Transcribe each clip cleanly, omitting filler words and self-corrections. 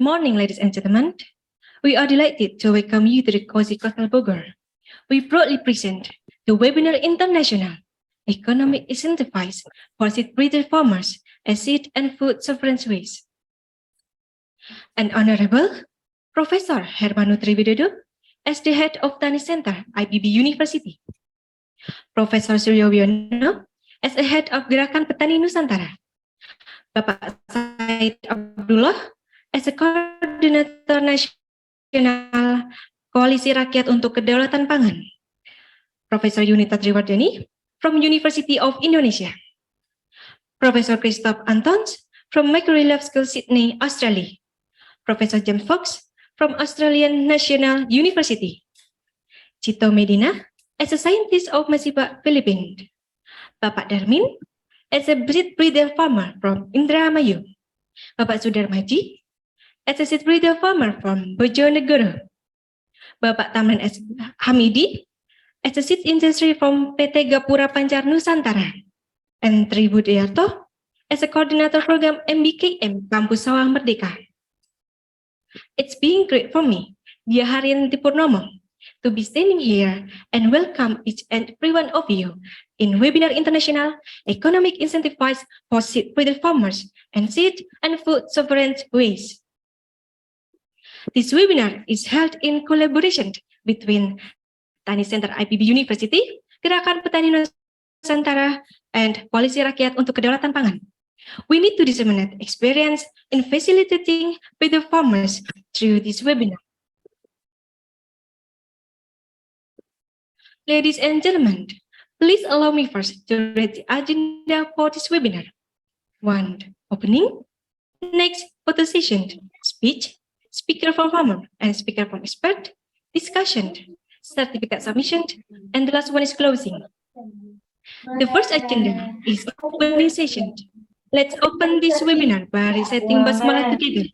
morning, ladies and gentlemen. We are delighted to welcome you to the Cozy Coastal Bogor. We proudly present the webinar International Economic Incentives for Seed Breeder Farmers as Seed and Food Sovereignties. And Honorable Professor Hermanu Triwidodo as the head of Tani Center, IPB University. Profesor Suryo Wiono as the head of Gerakan Petani Nusantara. Bapak Said Abdullah as a Coordinator Nasional Koalisi Rakyat untuk Kedaulatan Pangan. Profesor Yunita Triwardani from University of Indonesia. Profesor Christoph Antons from Macquarie Law School, Sydney, Australia. Profesor James Fox from Australian National University. Cito Medina as a scientist of Masiba, Philippines. Bapak Darmin as a seed breeder farmer from Indramayu. Bapak Sudarmaji as a seed breeder farmer from Bojonegoro. Bapak Tamrin S. Hamidi as a seed industry from PT Gapura Pancar Nusantara. And Tri Budiarto as a coordinator program MBKM Kampus Sawah Merdeka. It's been great for me, Dia Haryanti Purnomo, to be standing here and welcome each and every one of you in Webinar International Economic Incentives for Seed Breeder Farmers and Seed and Food Sovereignties. This webinar is held in collaboration between Tani Center IPB University, Gerakan Petani Nusantara, and Koalisi Rakyat untuk Kedaulatan Pangan. We need to disseminate experience in facilitating breeder farmers through this webinar. Ladies and gentlemen, please allow me first to read the agenda for this webinar. 1. Opening. Next, photo session, speech, speaker from farmer and speaker from expert, discussion, certificate submission, and the last one is closing. The first agenda is opening session. Let's open this webinar by reciting basmalah together.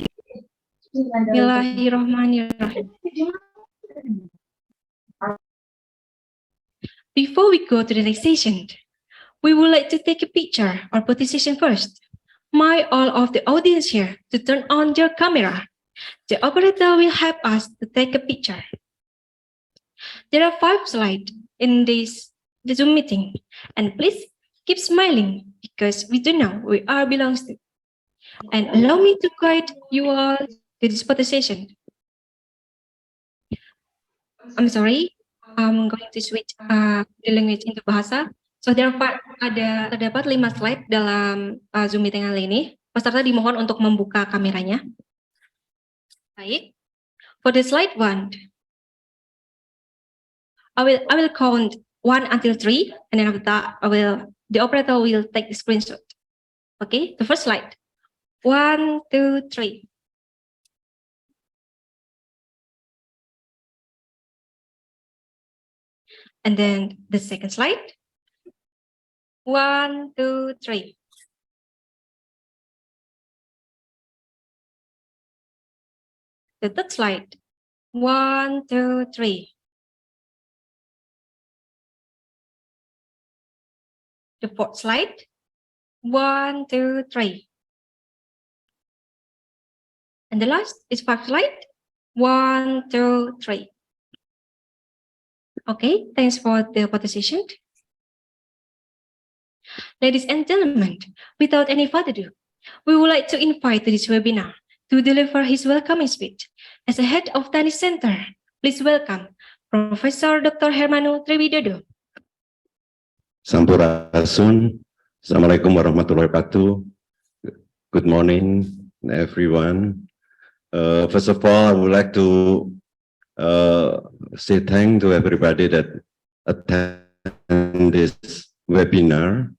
Bismillahirrahmanirrahim. Before we go to the next session, we would like to take a picture or photo session first. Might all of the audience here to turn on your camera. The operator will help us to take a picture. There are 5 slides in the Zoom meeting, and please keep smiling because we do know we are belongs to. And allow me to guide you all to this photo session. I'm sorry. I'm going to switch the language into bahasa. So terdapat 5 slide dalam Zoom meeting kali ini. Peserta dimohon untuk membuka kameranya. Baik. For the slide 1, I will count 1 until 3, and then after that, the operator will take the screenshot. Okay. The first slide. 1, 2, 3. And then the second slide. 1, 2, 3. The third slide. 1, 2, 3. The fourth slide. 1, 2, 3. And the last is 5 slide. 1, 2, 3. Okay, thanks for the photo session. Ladies and gentlemen, without any further ado, we would like to invite to this webinar to deliver his welcoming speech. As the head of Tani Center, please welcome Professor Dr. Hermanu Triwidodo. Sampurasun. Assalamualaikum warahmatullahi wabarakatuh. Good morning, everyone. First of all, I would like to say thank to everybody that attend this webinar,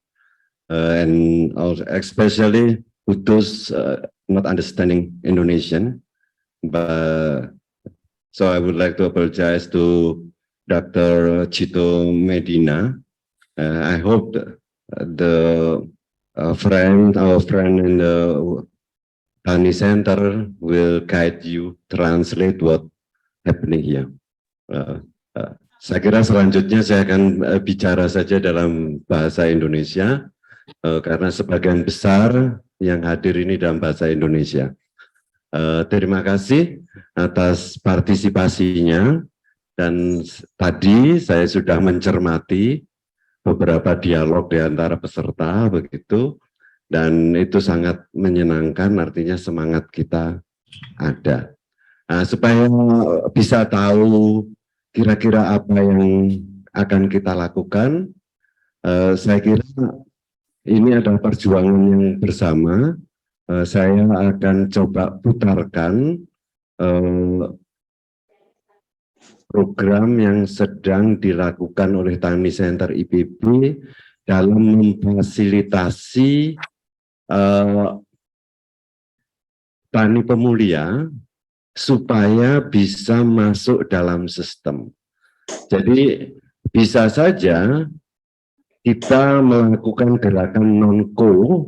and also especially to those not understanding Indonesian. But so I would like to apologize to Dr. Cito Medina. I hope our friend in the Tani Center will guide you, translate what happening here. Saya kira selanjutnya saya akan bicara saja dalam bahasa Indonesia karena sebagian besar yang hadir ini dalam bahasa Indonesia. Terima kasih atas partisipasinya, dan tadi saya sudah mencermati beberapa dialog di antara peserta begitu, dan itu sangat menyenangkan, artinya semangat kita ada. Supaya bisa tahu kira-kira apa yang akan kita lakukan, saya kira ini adalah perjuangan yang bersama. Saya akan coba putarkan program yang sedang dilakukan oleh Tani Center IPB dalam memfasilitasi tani pemulia supaya bisa masuk dalam sistem. Jadi bisa saja kita melakukan gerakan non-co,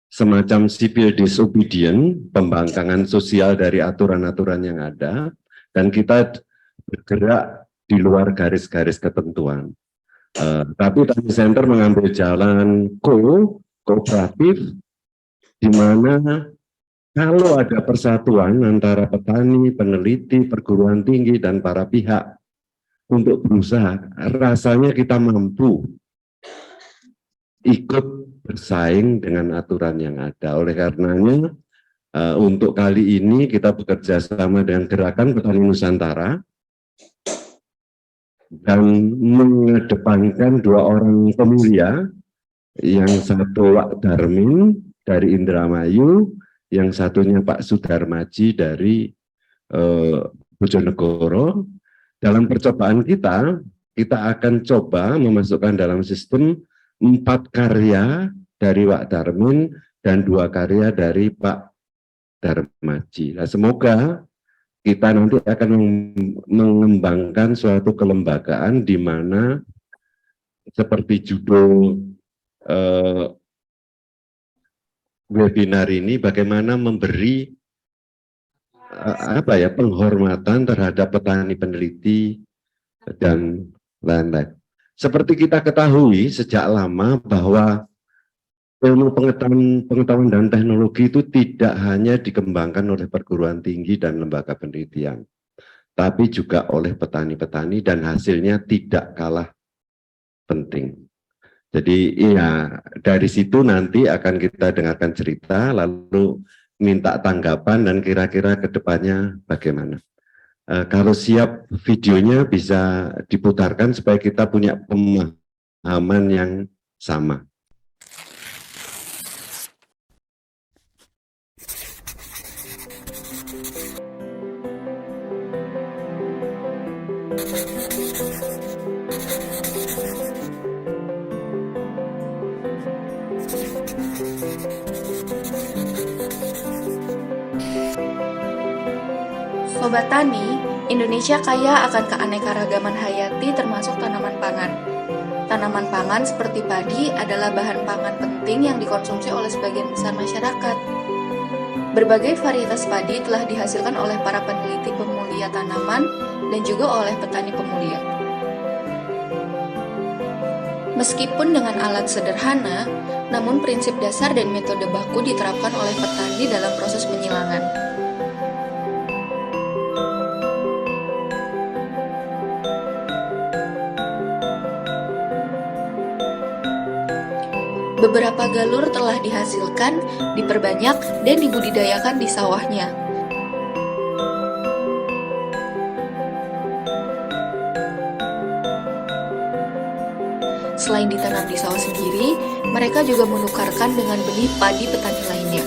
semacam civil disobedience, pembangkangan sosial dari aturan-aturan yang ada, dan kita bergerak di luar garis-garis ketentuan. Tapi Tani Center mengambil jalan kooperatif, di mana kalau ada persatuan antara petani, peneliti, perguruan tinggi, dan para pihak untuk berusaha, rasanya kita mampu ikut bersaing dengan aturan yang ada. Oleh karenanya, untuk kali ini kita bekerja sama dengan Gerakan Petani Nusantara dan mengedepankan 2 orang pemulia, yang satu Wak Darmin dari Indramayu, yang satunya Pak Sudarmaji dari Bojonegoro. Dalam percobaan kita akan coba memasukkan dalam sistem 4 karya dari Wak Darmin dan 2 karya dari Pak Darmaji. Nah, semoga kita nanti akan mengembangkan suatu kelembagaan di mana seperti judul webinar ini, bagaimana memberi penghormatan terhadap petani peneliti dan lain-lain. Seperti kita ketahui sejak lama bahwa ilmu pengetahuan dan teknologi itu tidak hanya dikembangkan oleh perguruan tinggi dan lembaga penelitian, tapi juga oleh petani-petani, dan hasilnya tidak kalah penting. Jadi ya, dari situ nanti akan kita dengarkan cerita, lalu minta tanggapan dan kira-kira ke depannya bagaimana. Kalau siap videonya bisa diputarkan supaya kita punya pemahaman yang sama. Sobat Tani, Indonesia kaya akan keanekaragaman hayati termasuk tanaman pangan. Tanaman pangan seperti padi adalah bahan pangan penting yang dikonsumsi oleh sebagian besar masyarakat. Berbagai varietas padi telah dihasilkan oleh para peneliti pemulia tanaman dan juga oleh petani pemulia. Meskipun dengan alat sederhana, namun prinsip dasar dan metode baku diterapkan oleh petani dalam proses penyilangan. Beberapa galur telah dihasilkan, diperbanyak, dan dibudidayakan di sawahnya. Selain ditanam di sawah sendiri, mereka juga menukarkan dengan benih padi petani lainnya.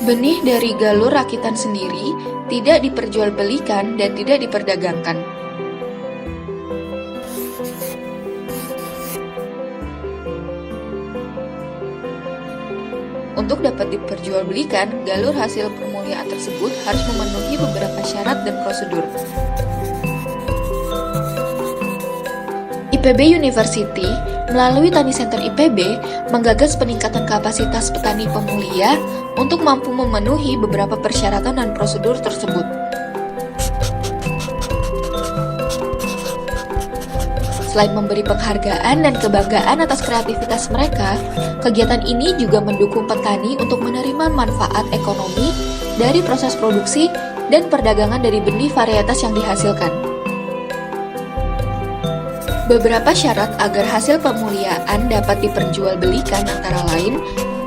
Benih dari galur rakitan sendiri tidak diperjualbelikan dan tidak diperdagangkan. Untuk dapat diperjualbelikan, galur hasil permuliaan tersebut harus memenuhi beberapa syarat dan prosedur. IPB University melalui Tani Center IPB menggagas peningkatan kapasitas petani pemulia untuk mampu memenuhi beberapa persyaratan dan prosedur tersebut. Selain memberi penghargaan dan kebanggaan atas kreativitas mereka, kegiatan ini juga mendukung petani untuk menerima manfaat ekonomi dari proses produksi dan perdagangan dari benih varietas yang dihasilkan. Beberapa syarat agar hasil pemuliaan dapat diperjualbelikan antara lain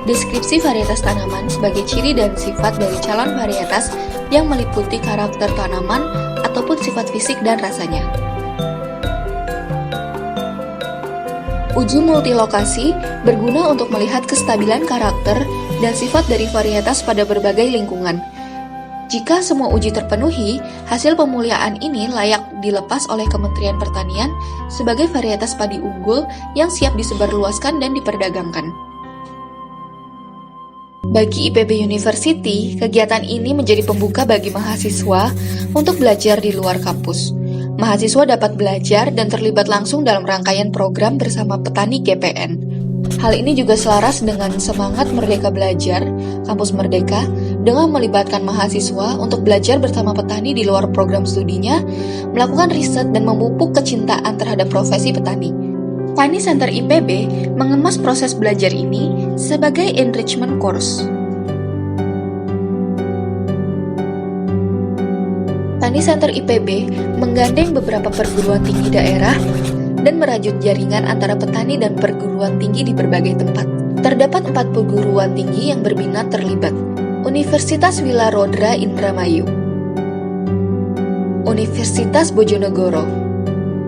deskripsi varietas tanaman sebagai ciri dan sifat dari calon varietas yang meliputi karakter tanaman ataupun sifat fisik dan rasanya. Uji multilokasi berguna untuk melihat kestabilan karakter dan sifat dari varietas pada berbagai lingkungan. Jika semua uji terpenuhi, hasil pemuliaan ini layak dilepas oleh Kementerian Pertanian sebagai varietas padi unggul yang siap disebarluaskan dan diperdagangkan. Bagi IPB University, kegiatan ini menjadi pembuka bagi mahasiswa untuk belajar di luar kampus. Mahasiswa dapat belajar dan terlibat langsung dalam rangkaian program bersama petani GPN. Hal ini juga selaras dengan semangat Merdeka Belajar, Kampus Merdeka, dengan melibatkan mahasiswa untuk belajar bersama petani di luar program studinya, melakukan riset dan memupuk kecintaan terhadap profesi petani. Tani Center IPB mengemas proses belajar ini sebagai enrichment course. Tani Center IPB menggandeng beberapa perguruan tinggi daerah dan merajut jaringan antara petani dan perguruan tinggi di berbagai tempat. Terdapat 4 perguruan tinggi yang berminat terlibat. Universitas Wilarodra Indramayu, Universitas Bojonegoro,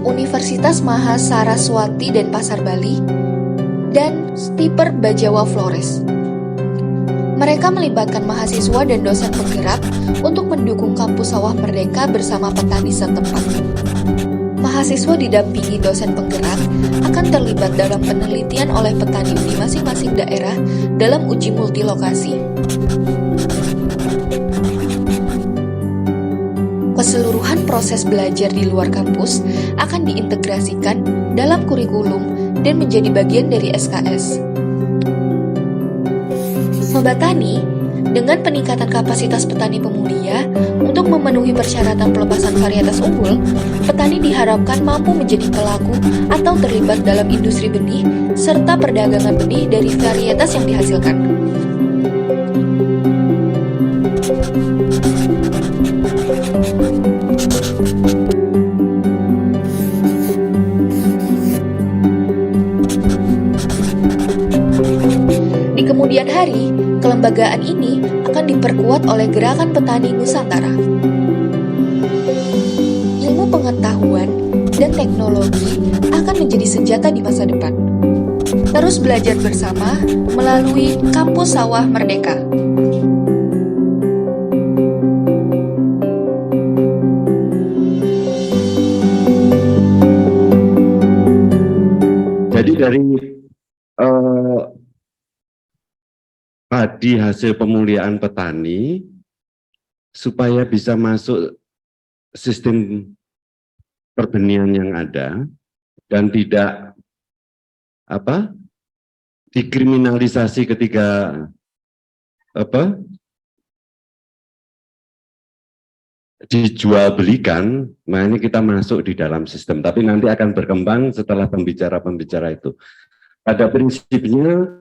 Universitas Mahasaraswati dan Pasar Bali, dan Stiper Bajawa Flores. Mereka melibatkan mahasiswa dan dosen penggerak untuk mendukung kampus sawah merdeka bersama petani setempat. Mahasiswa didampingi dosen penggerak akan terlibat dalam penelitian oleh petani di masing-masing daerah dalam uji multilokasi. Keseluruhan proses belajar di luar kampus akan diintegrasikan dalam kurikulum dan menjadi bagian dari SKS. Sobat Tani, dengan peningkatan kapasitas petani pemulia untuk memenuhi persyaratan pelepasan varietas unggul, petani diharapkan mampu menjadi pelaku atau terlibat dalam industri benih serta perdagangan benih dari varietas yang dihasilkan. Di kemudian hari, kelembagaan ini akan diperkuat oleh Gerakan Petani Nusantara. Ilmu pengetahuan dan teknologi akan menjadi senjata di masa depan. Terus belajar bersama melalui Kampus Sawah Merdeka. Jadi dari padi hasil pemuliaan petani supaya bisa masuk sistem perbenihan yang ada dan tidak dikriminalisasi ketika dijual belikan, makanya kita masuk di dalam sistem. Tapi nanti akan berkembang setelah pembicara-pembicara itu. Pada prinsipnya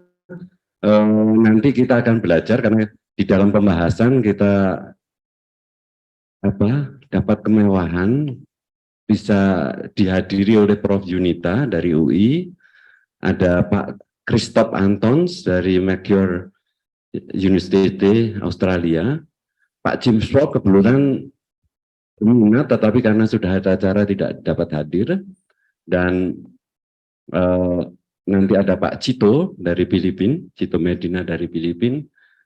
nanti kita akan belajar karena di dalam pembahasan kita dapat kemewahan bisa dihadiri oleh Prof. Yunita dari UI, ada Pak Christoph Antons dari Macquarie University Australia, Pak Jim Swap kebetulan minat tetapi karena sudah ada acara tidak dapat hadir, dan nanti ada Pak Cito dari Filipina, Cito Medina dari Filipina,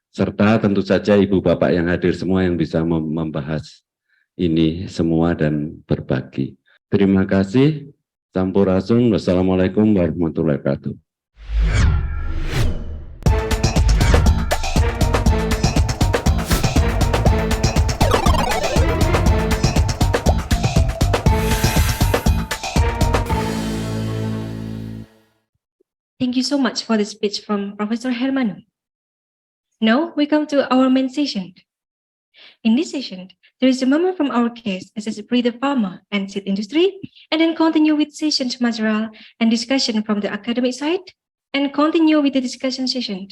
serta tentu saja ibu bapak yang hadir semua yang bisa membahas ini semua dan berbagi. Terima kasih. Sampurasun. Wassalamualaikum warahmatullahi wabarakatuh. Thank you so much for the speech from Professor Hermano. Now we come to our main session. In this session, there is a member from our case as a breeder farmer and seed industry, and then continue with sessions material and discussion from the academic side, and continue with the discussion session.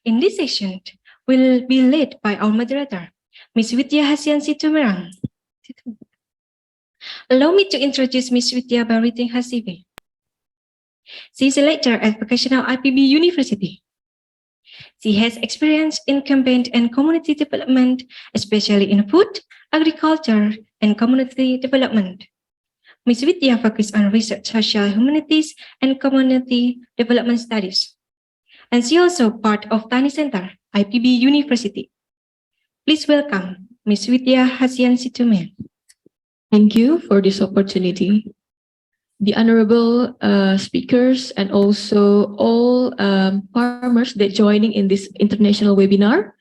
In this session, will be led by our moderator, Ms. Widya Hasian Situmerang. Allow me to introduce Ms. Widya Bariting Hasibe. She is a lecturer at Vocational IPB University. She has experience in campaign and community development, especially in food, agriculture, and community development. Ms. Widya focuses on research, social humanities, and community development studies. And she also part of Tani Center, IPB University. Please welcome Ms. Widya Hasian Situmerang. Thank you for this opportunity. The honorable speakers and also all farmers that joining in this international webinar,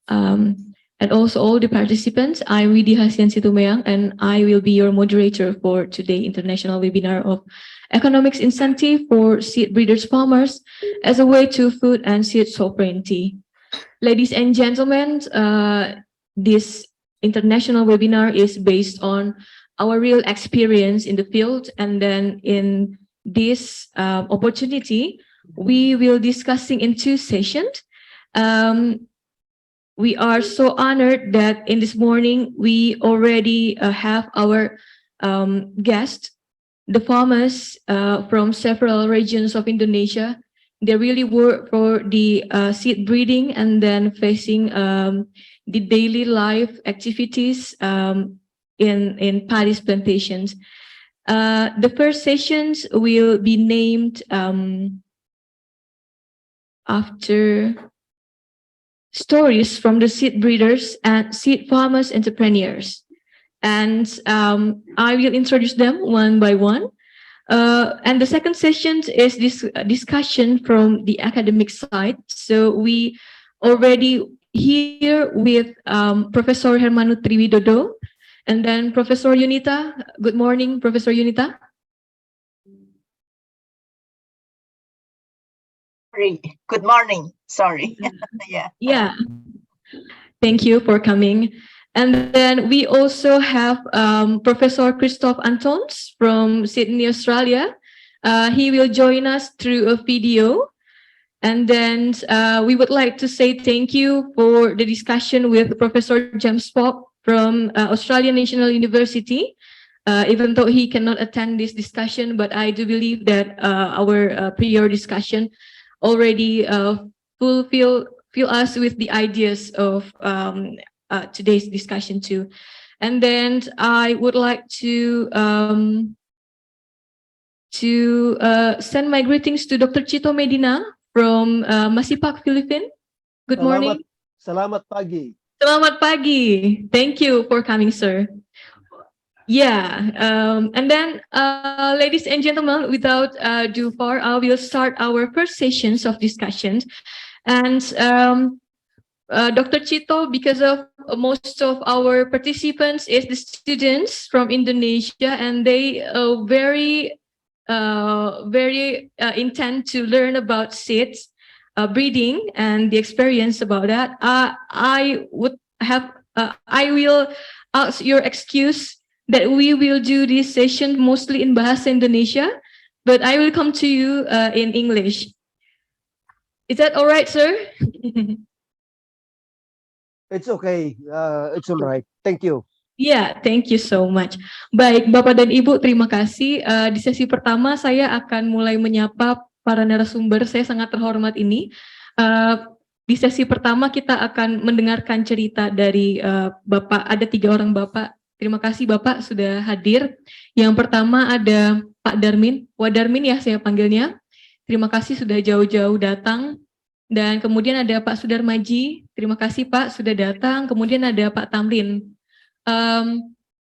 and also all the participants. I'm Widya Hasian Situmerang, and I will be your moderator for today international webinar of economics incentive for seed breeders farmers as a way to food and seed sovereignty. Ladies and gentlemen, this international webinar is based on our real experience in the field, and then in this opportunity, we will discussing in two sessions. We are so honored that in this morning we already have our guests, the farmers from several regions of Indonesia. They really work for the seed breeding and then facing the daily life activities in paddy plantations. The first sessions will be named after stories from the seed breeders and seed farmers entrepreneurs. And I will introduce them one by one. And the second session is this discussion from the academic side. So we already here with Professor Hermanu Triwidodo, and then Professor Yunita. Good morning, Professor Yunita. Good morning. Sorry. Yeah. Thank you for coming. And then we also have Professor Christophe Antons from Sydney, Australia. He will join us through a video. And then we would like to say thank you for the discussion with Professor James Pop from Australian National University. Even though he cannot attend this discussion, but I do believe that our prior discussion already fill us with the ideas of today's discussion too. And then I would like to send my greetings to Dr. Chito Medina from Masipak, Philippines. Good morning. Selamat pagi. Selamat pagi. Thank you for coming, sir. Yeah, and then, ladies and gentlemen, without due far, I will start our first sessions of discussions. And Dr. Chito, because of most of our participants is the students from Indonesia, and they very intend to learn about seeds breeding and the experience about that. I will ask your excuse that we will do this session mostly in Bahasa Indonesia, but I will come to you in English. Is that all right, sir? It's okay. It's all right. Thank you. Ya, thank you so much. Baik, Bapak dan Ibu, terima kasih. Di sesi pertama saya akan mulai menyapa para narasumber saya sangat terhormat ini. Di sesi pertama kita akan mendengarkan cerita dari Bapak. Ada 3 orang Bapak. Terima kasih Bapak sudah hadir. Yang pertama ada Pak Darmin, Wadarmin ya saya panggilnya. Terima kasih sudah jauh-jauh datang. Dan kemudian ada Pak Sudarmaji. Terima kasih Pak sudah datang. Kemudian ada Pak Tamrin.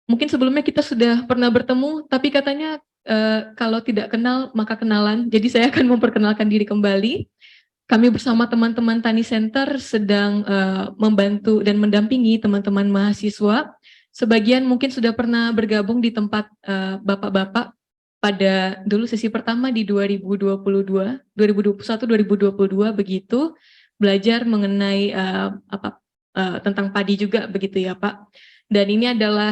Mungkin sebelumnya kita sudah pernah bertemu, tapi katanya kalau tidak kenal maka kenalan. Jadi saya akan memperkenalkan diri kembali. Kami bersama teman-teman Tani Center sedang membantu dan mendampingi teman-teman mahasiswa. Sebagian mungkin sudah pernah bergabung di tempat bapak-bapak pada dulu sesi pertama di 2021-2022 begitu, belajar mengenai tentang padi juga begitu ya Pak. Dan ini adalah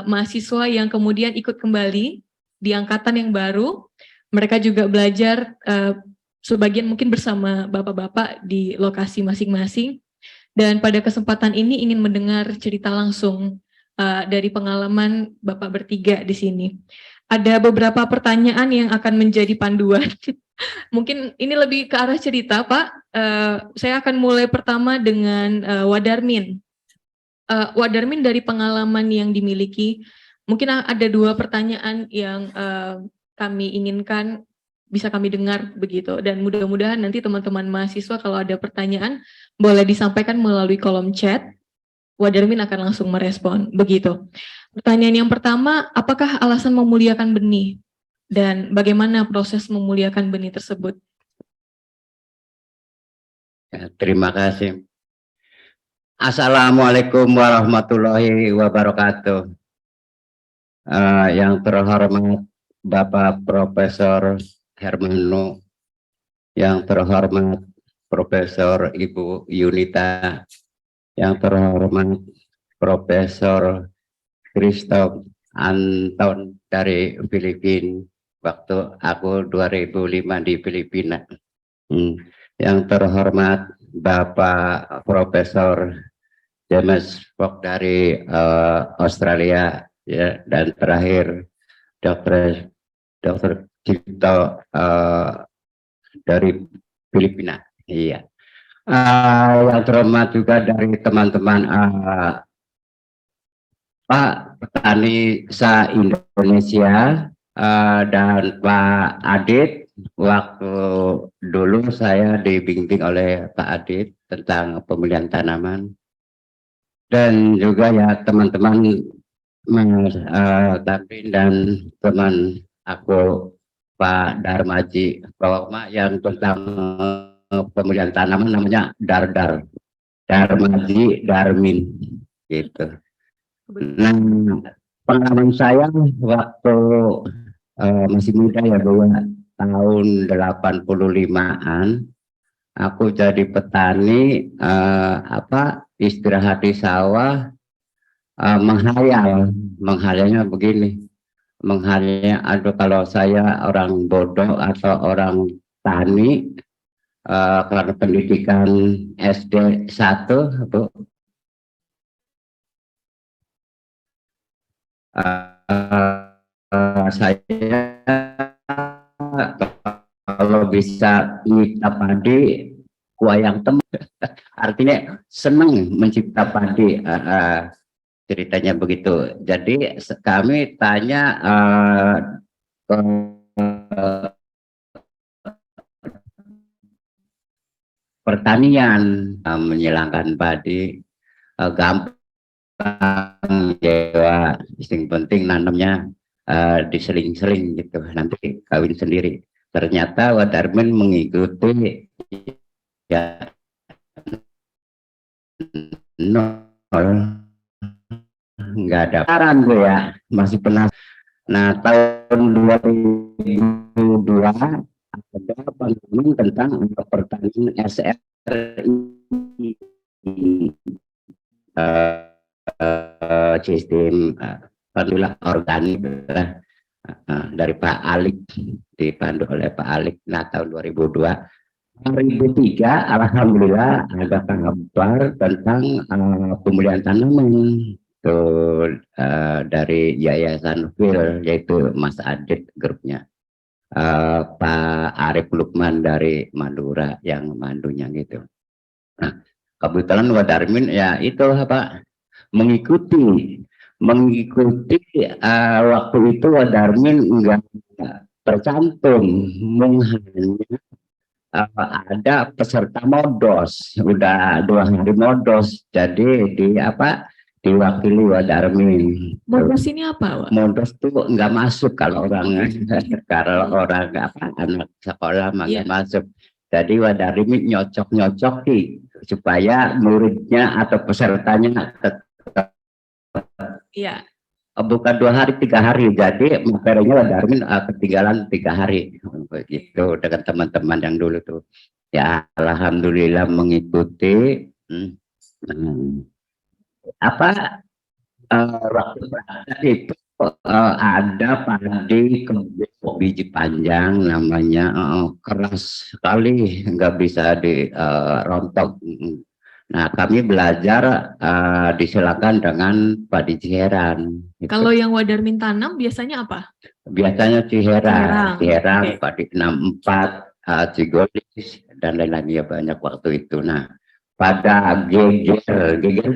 mahasiswa yang kemudian ikut kembali di angkatan yang baru. Mereka juga belajar sebagian mungkin bersama bapak-bapak di lokasi masing-masing. Dan pada kesempatan ini ingin mendengar cerita langsung dari pengalaman Bapak bertiga di sini. Ada beberapa pertanyaan yang akan menjadi panduan. Mungkin ini lebih ke arah cerita, Pak. Saya akan mulai pertama dengan Wadarmin. Wadarmin, dari pengalaman yang dimiliki, mungkin ada dua pertanyaan yang kami inginkan bisa kami dengar begitu. Dan mudah-mudahan nanti teman-teman mahasiswa kalau ada pertanyaan boleh disampaikan melalui kolom chat. Wadarmin akan langsung merespon begitu. Pertanyaan yang pertama, apakah alasan memuliakan benih? Dan bagaimana proses memuliakan benih tersebut? Ya, terima kasih. Assalamualaikum warahmatullahi wabarakatuh. Yang terhormat Bapak Profesor Hermano, yang terhormat Profesor Ibu Yunita, yang terhormat Profesor Christoph Anton dari Filipina, waktu aku 2005 di Filipina. Yang terhormat Bapak Profesor James Fox dari Australia, ya, dan terakhir Dr. Cipto dari Filipina. Iya. Yang terhormat juga dari teman-teman Pak Petani se-Indonesia dan Pak Adit. Waktu dulu saya dibimbing oleh Pak Adit tentang pemilihan tanaman, dan juga ya teman-teman Mas Tapin dan teman aku Pak Darmaji bahwa yang tentang pemilihan tanaman namanya Darmaji Darmin gitu. Nah, pengalaman saya waktu masih muda ya, bahwa tahun 85-an aku jadi petani, istirahat di sawah, menghayalnya begini, aduh kalau saya orang bodoh atau orang tani, karena pendidikan SD 1 Bu, saya kalau bisa nyipta padi wayang temen, artinya senang mencipta padi, ceritanya begitu. Jadi kami tanya pertanian, menyilangkan padi gampang ya, yang penting nanamnya diseling-seling gitu, nanti kawin sendiri. Ternyata Wadarmin mengikuti ya nol, nggak ada saran gue ya, masih penasaran. Nah, tahun 2002 ada panduan tentang pertanian SRI, sistem panduan organik dari Pak Alik, dipandu oleh Pak Alik. Nah, tahun 2003 alhamdulillah ada kabar tentang pemilihan tanaman itu dari Yayasan Phil, yaitu Mas Adit grupnya, Pak Arif Lukman dari Madura yang mandunya gitu. Nah, kebetulan Wadarmin ya itu Pak mengikuti waktu itu Wadarmin enggak tercantum, ada peserta modos, udah 2 hari modos, jadi diwakili Wadarmin. Modos ini apa, Pak? Modos tuh nggak masuk kalau orang anak sekolah mah nggak masuk. Jadi Wadarmin nyocok-nyocoki supaya muridnya atau pesertanya tetap, Iya. bukan 2 hari 3 hari, jadi materinya Wadarmin ketinggalan 3 hari begitu dengan teman-teman yang dulu tuh ya. Alhamdulillah mengikuti Hmm. Apa waktu berangkat itu ada padi kebo biji panjang namanya, keras sekali, nggak bisa dirontok. Nah, kami belajar disilakan dengan padi ciheran. Gitu. Kalau yang Wadarmin tanam biasanya apa? Biasanya Ciherang, ciherang, oke. padi 64, cigolis, dan lain-lainnya banyak waktu itu. Nah, pada geger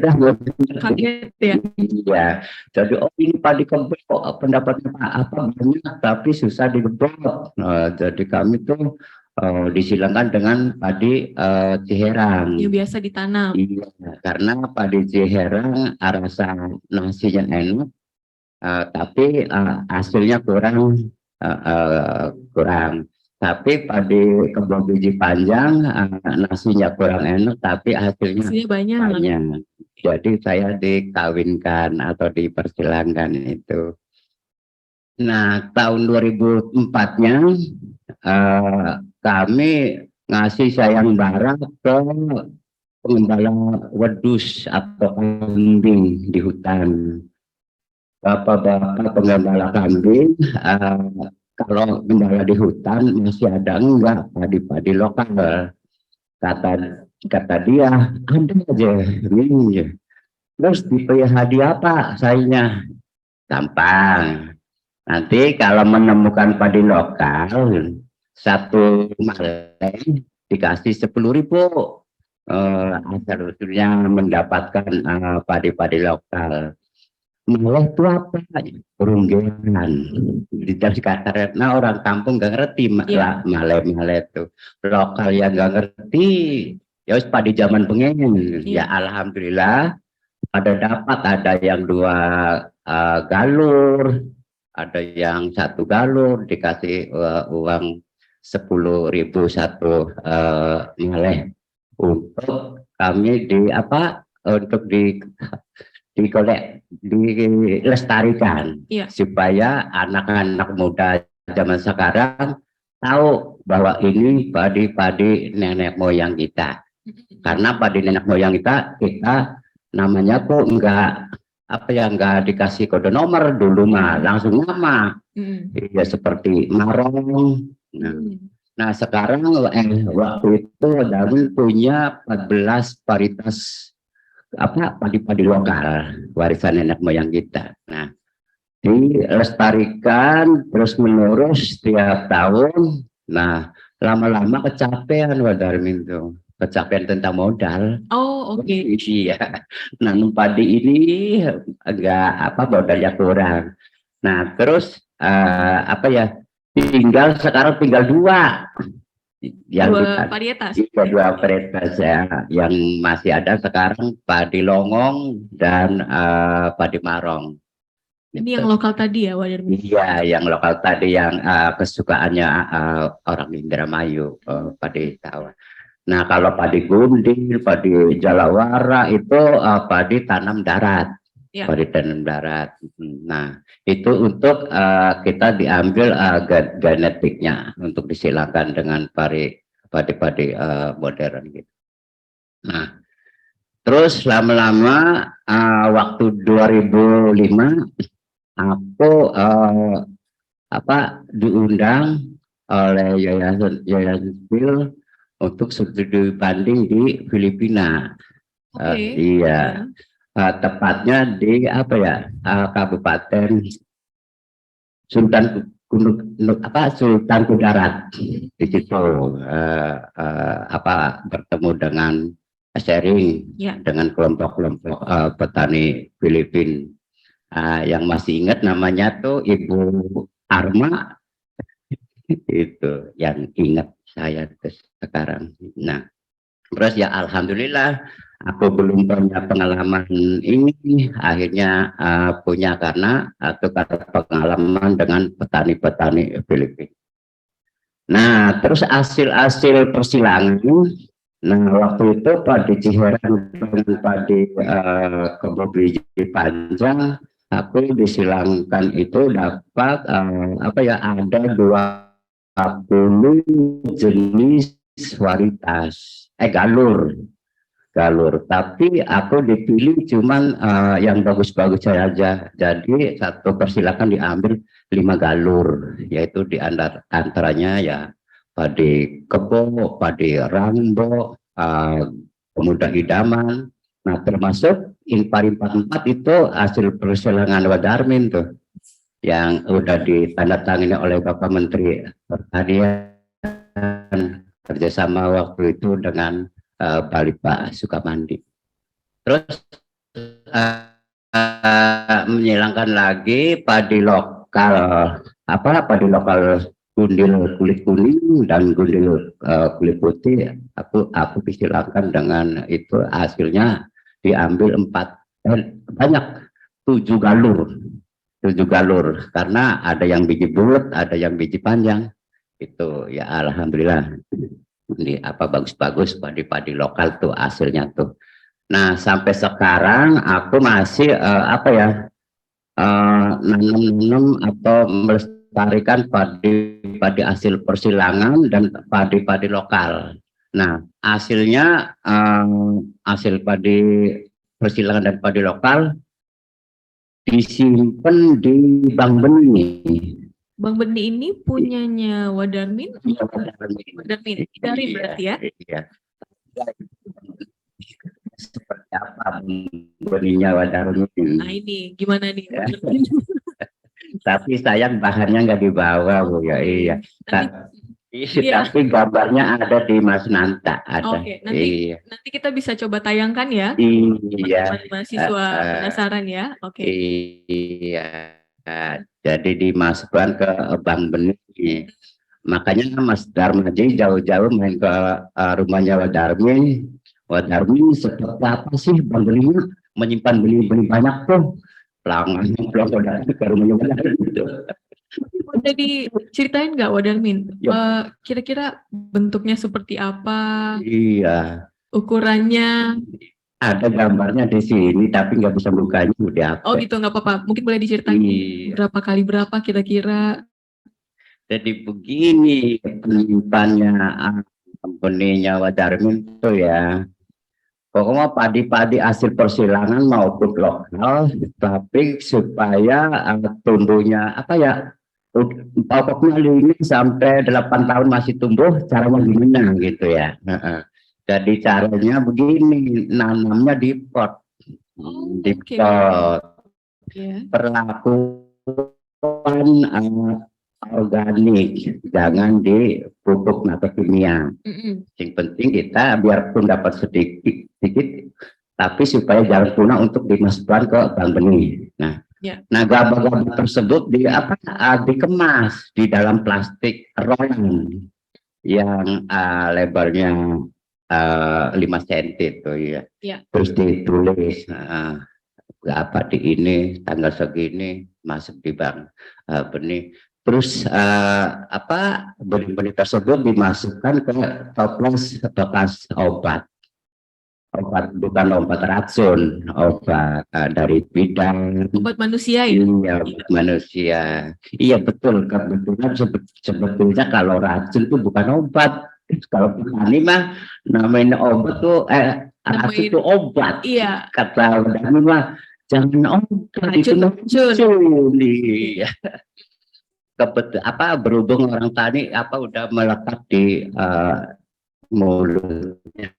dah gue. Kaget ya. Iya, jadi ini padi kebo kok pendapatnya apa banyak, tapi susah digebok. Nah, jadi kami tuh disilangkan dengan padi ciherang. Yang biasa ditanam. Iya, karena padi ciherang rasa nasinya enak, tapi hasilnya kurang. Tapi padi kebo biji panjang, nasinya kurang enak, tapi hasilnya Hasilnya banyak. banyak. Jadi saya dikawinkan atau dipersilangkan itu. Nah, tahun 2004-nya kami ngasih sayang bara ke pengembala wedus atau kambing di hutan. Bapak-bapak pengembala kambing, kalau gembala di hutan masih ada enggak padi-padi lokal? Kata dia, ada aja, ini aja. Terus dipelihara di apa sayanya? Gampang. Nanti kalau menemukan padi lokal, satu maleng dikasih 10.000. Asal usulnya mendapatkan padi-padi lokal. Maleh itu apa? Perunggengan. Dari karena orang kampung nggak ngerti Iya. maleh itu. Lokal yang nggak ngerti, ya wis padi zaman pengen. Ya Iya. alhamdulillah ada yang 2 galur, ada yang 1 galur dikasih uang 10.000 satu maleh untuk kami untuk dilestarikan, Iya. supaya anak-anak muda zaman sekarang tahu bahwa ini padi-padi nenek moyang kita. Karena padi nenek moyang kita namanya tuh nggak dikasih kode nomor dulu mah, langsung nama. Ya seperti marong. Nah sekarang waktu itu Darwin punya 14 varietas padi-padi lokal warisan nenek moyang kita. Nah, dilestarikan terus menerus setiap tahun. Nah, lama-lama kecapean Wadarmin tuh, kecapean tentang modal. Oh, oke. Iya, nanam padi ini agak modalnya kurang. Nah, terus sekarang tinggal 2 yang 2 varietas. dua varietas yang masih ada sekarang, padi longong dan padi marong. Ini yang lokal tadi ya, Wadarmin? Iya, yang lokal tadi yang kesukaannya orang Indramayu, padi tawar. Nah, kalau padi gundil, padi jalawara itu padi tanam darat. Ya. Padi tanam darat. Nah, itu untuk kita diambil genetiknya untuk disilakan dengan padi-padi modern gitu. Nah, terus lama-lama waktu 2005 aku diundang oleh Yayasan Bill untuk studi banding di Filipina. Iya. Tepatnya di Kabupaten Sultan Kudarat. Di situ bertemu dengan sharing dengan kelompok-kelompok petani Filipina. Yang masih ingat namanya tuh Ibu Arma, itu yang ingat saya sekarang. Nah, terus ya alhamdulillah aku belum punya pengalaman ini, akhirnya punya karena tukar pengalaman dengan petani-petani Filipina. Nah, terus hasil persilangan. Nah, waktu itu padi ciherang dengan padi kebo biji panjang, aku disilangkan itu dapat ada 20 jenis varietas galur. galur. Tapi aku dipilih cuman yang bagus-bagus saja. Jadi satu persilakan diambil 5 galur, yaitu di antaranya ya padi kebo, padi rambo, pemuda idaman. Nah, termasuk Impari 44 itu hasil persilangan Wadarmin tuh, yang udah ditandatangani oleh Bapak Menteri Pertanian kerjasama waktu itu dengan Bali Pak Sukamandi. Terus menyilangkan lagi padi lokal, padi lokal gundil kulit kuning dan gundil kulit putih. Aku persilahkan dengan itu, hasilnya diambil 7 galur. 7 galur, karena ada yang biji bulat, ada yang biji panjang. Itu ya alhamdulillah. Ini bagus-bagus padi-padi lokal tuh hasilnya tuh. Nah, sampai sekarang aku masih nanam atau melestarikan padi-padi hasil persilangan dan padi-padi lokal. Nah, hasilnya hasil padi persilangan dan padi lokal disimpan di Bank Benih. Bang Benih ini punyanya Wadarmin? Wadarmin, dari berarti ya? Iya. Seperti apa benihnya Wadarmin? Nah ini gimana nih? Tapi sayang bahannya nggak dibawa, Bu ya. Iya. Iya. Tapi gambarnya ada di Mas Nanta. Ada. Oke, nanti kita bisa coba tayangkan ya. Iya. Teman-teman mahasiswa penasaran ya. Oke. Iya. Jadi dimasukkan ke Bank Benih. Makanya Mas Darmaji jauh-jauh main ke rumahnya Wadarmin. Wadarmin seperti apa sih Bank Benih? Menyimpan benih-benih banyak tuh. Pelanggan ke rumahnya Wadarmin gitu. Udah diceritain nggak Wadarmin? Ya. Kira-kira bentuknya seperti apa? Iya. Ukurannya? Ada gambarnya di sini, tapi nggak bisa bukanya udah. Oh gitu, nggak apa-apa. Mungkin boleh diceritain berapa kali berapa kira-kira? Jadi begini penyimpannya benihnya Wadarmin itu ya. Pokoknya padi-padi hasil persilangan maupun lokal, tapi supaya tumbuhnya pokoknya ini sampai 8 tahun masih tumbuh, caranya gimana gitu ya. Jadi caranya begini, nanamnya di pot. Di pot. Perlakuan organik, jangan di pupuk atau kimia. Yang penting kita biarpun dapat sedikit, tapi supaya jangan punah untuk dimasukkan ke Bank Benih. Nah, gabah-gabah tersebut dikemas di dalam plastik roll yang lebarnya 5 cm itu ya. Terus ditulis di ini tanggal segini masuk di Bank Benih. Terus benih-benih tersebut dimasukkan ke toples bekas obat bukan obat racun, obat dari bidang obat manusia ya? Iya, obat manusia. Iya betul, kebetulan sebetulnya kalau racun itu bukan obat. Kalau petani mah namanya obat tuh racun itu obat. Iya. Kata petani mah jangan obat itu racun. Iya. Berhubung orang tani udah melekat di mulutnya,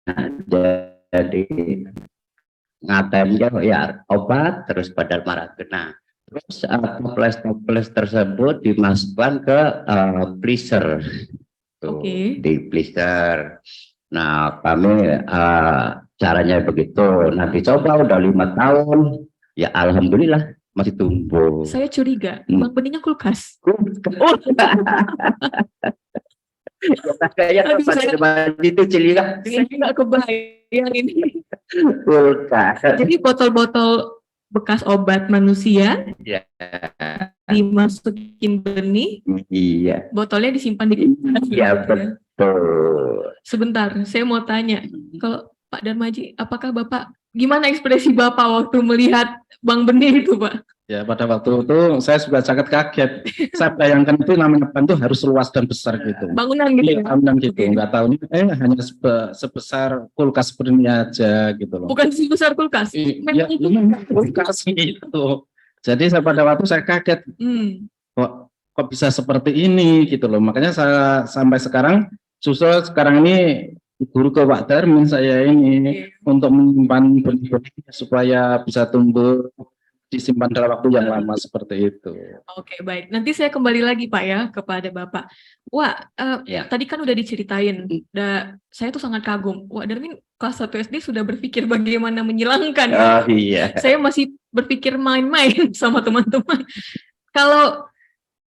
jadi ngatemnya ya obat terus padahal marah kena. Terus toples tersebut dimasukkan ke freezer. Di freezer. Nah, kami caranya begitu. Nah, dicoba udah 5 tahun. Ya alhamdulillah masih tumbuh. Saya curiga, Bang Benihnya kulkas. Kayak itu ciliga. Saya nggak kebayang ini. Kulkas. Jadi botol-botol bekas obat manusia dimasukin benih. Iya. Botolnya disimpan di kulkas. Iya betul. Sebentar, saya mau tanya, kalau Pak Darmaji, apakah Bapak gimana ekspresi Bapak waktu melihat Bang Benih itu, Pak? Ya, pada waktu itu saya juga sangat kaget. Saya bayangkan itu namanya PAN itu harus luas dan besar gitu. Bangunan gitu Iya, ya? bangunan gitu. Oke. Nggak tahu ini hanya sebesar kulkas seperti ini aja gitu loh. Bukan sebesar kulkas. Iya, memang kulkas itu. Jadi pada waktu saya kaget, Hmm. kok bisa seperti ini gitu loh. Makanya saya sampai sekarang justru sekarang ini guru ke Pak Darmin saya ini untuk menyimpan benih-benih supaya bisa tumbuh disimpan dalam waktu yang lama seperti itu. Oke, baik. Nanti saya kembali lagi, Pak, ya, kepada Bapak. Wah, Ya. tadi kan udah diceritain. Saya tuh sangat kagum. Wah, Darmin kelas 1 SD sudah berpikir bagaimana menyilangkan. Oh iya. Saya masih berpikir main-main sama teman-teman. Kalau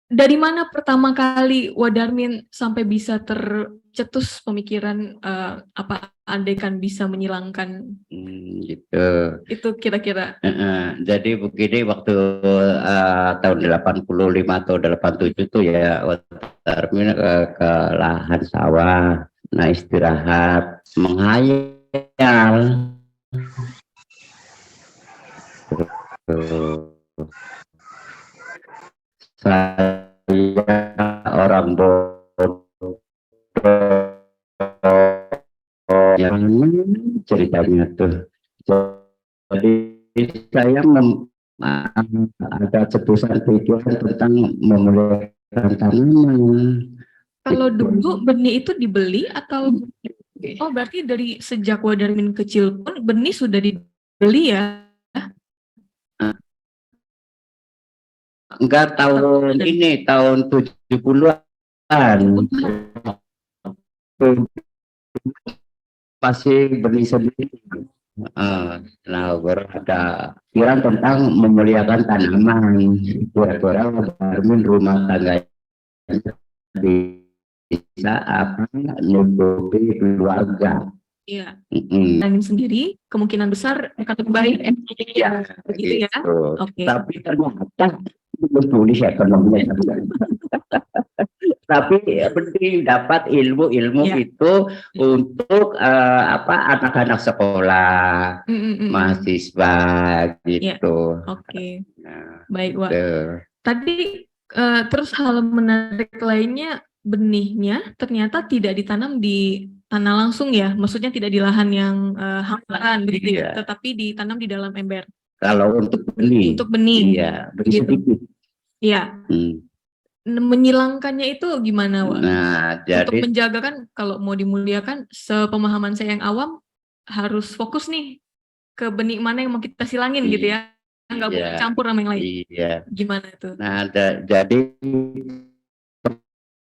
dari mana pertama kali Wadarmin sampai bisa tercetus pemikiran apa andaikan bisa menyilangkan Gitu. itu kira-kira? Jadi begini waktu tahun 85 atau 87 tuh ya Darmin ke lahan sawah, nah istirahat, menghayal. Saya orang bodoh yang ceritanya tuh. Jadi saya ada cetusan pikiran tentang memelihara tanaman. Kalau dulu benih itu dibeli atau berarti dari sejak Wadarmin kecil pun benih sudah dibeli ya? Enggak tahun ini, tahun 70-an. Masih benih sendiri. Nah, baru ada pikiran tentang memuliakan tanaman. Kira-kira Darmin rumah tangga bisa apa nutupi keluarga. Iya. Darmin sendiri kemungkinan besar akan lebih baik. Ya, Begitu ya? Oke. Tapi ternyata belum tulis ekonominya. Tapi penting dapat ilmu-ilmu Ya. itu untuk anak-anak sekolah, mahasiswa gitu. Oke. Nah, Baik, Wak. gitu. Tadi terus hal menarik lainnya benihnya ternyata tidak ditanam di tanah langsung ya, maksudnya tidak di lahan yang hamparan begitu ya, Iya. tetapi ditanam di dalam ember. Kalau untuk benih, Untuk benih. iya, benih Gitu. sedikit. Iya. Hmm. Menyilangkannya itu gimana, Wak? Nah, Untuk jadi menjaga kan kalau mau dimuliakan, sepemahaman saya yang awam harus fokus nih ke benih mana yang mau kita silangin gitu ya, nggak boleh Iya. campur sama yang lain. iya. Gimana itu? Nah, jadi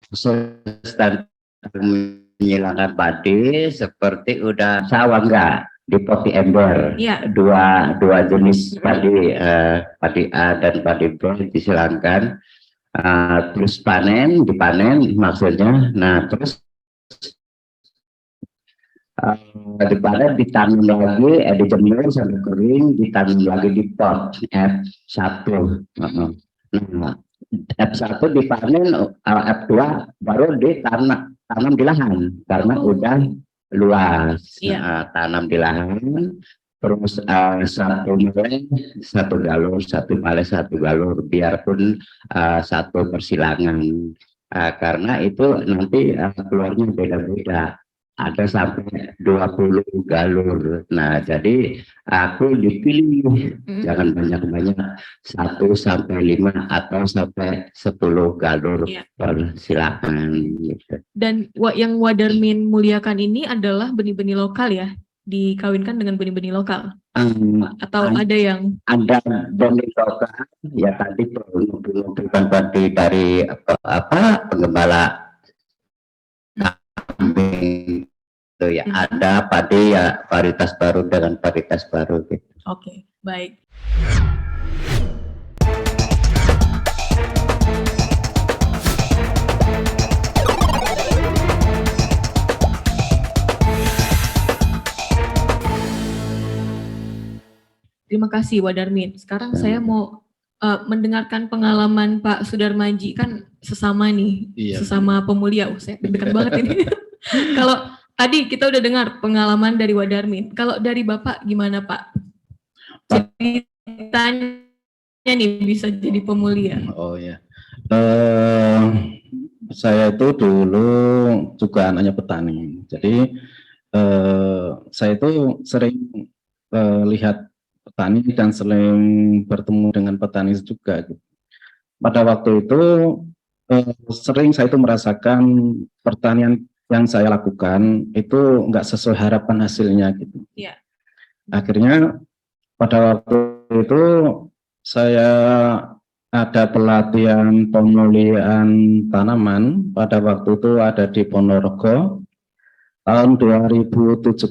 proses dan menghilangkan padi seperti udah sawah enggak di pot di ember. Iya. Dua jenis padi, padi A dan padi B disilangkan. Terus dipanen maksudnya. Nah, terus dipanen, ditanam lagi, dijemur sampai kering, ditanam lagi di pot F1. Nah, F1 dipanen, F2 baru tanam di lahan karena udah luas. Iya. Tanam di lahan, terus satu galur, satu males, satu galur, biarpun satu persilangan, karena itu nanti keluarnya beda-beda. Ada sampai 20 galur. Nah, jadi aku dipilih jangan banyak-banyak, 1 sampai 5 atau sampai 10 galur Iya. persilangan gitu. Dan yang Wadarmin muliakan ini adalah benih-benih lokal ya, dikawinkan dengan benih-benih lokal atau ada yang Ada benih lokal ya, tadi bukan padi dari penggembala kambing itu ya, ada padi ya varietas baru dengan varietas baru gitu. Oke, baik. Terima kasih Wadarmin. Sekarang saya mau mendengarkan pengalaman Pak Sudarmaji, kan sesama nih, Iya. sesama pemulia. Saya deg-degan banget ini. tadi kita udah dengar pengalaman dari Wadarmin. Kalau dari Bapak gimana Pak? Ceritanya nih bisa jadi pemulia. Oh ya. Saya itu dulu juga anaknya petani. Jadi saya itu sering lihat petani dan sering bertemu dengan petani juga. Gitu. Pada waktu itu sering saya itu merasakan pertanian yang saya lakukan itu enggak sesuai harapan hasilnya gitu. Iya. Akhirnya pada waktu itu saya ada pelatihan pemulihan tanaman pada waktu itu ada di Ponorogo tahun 2017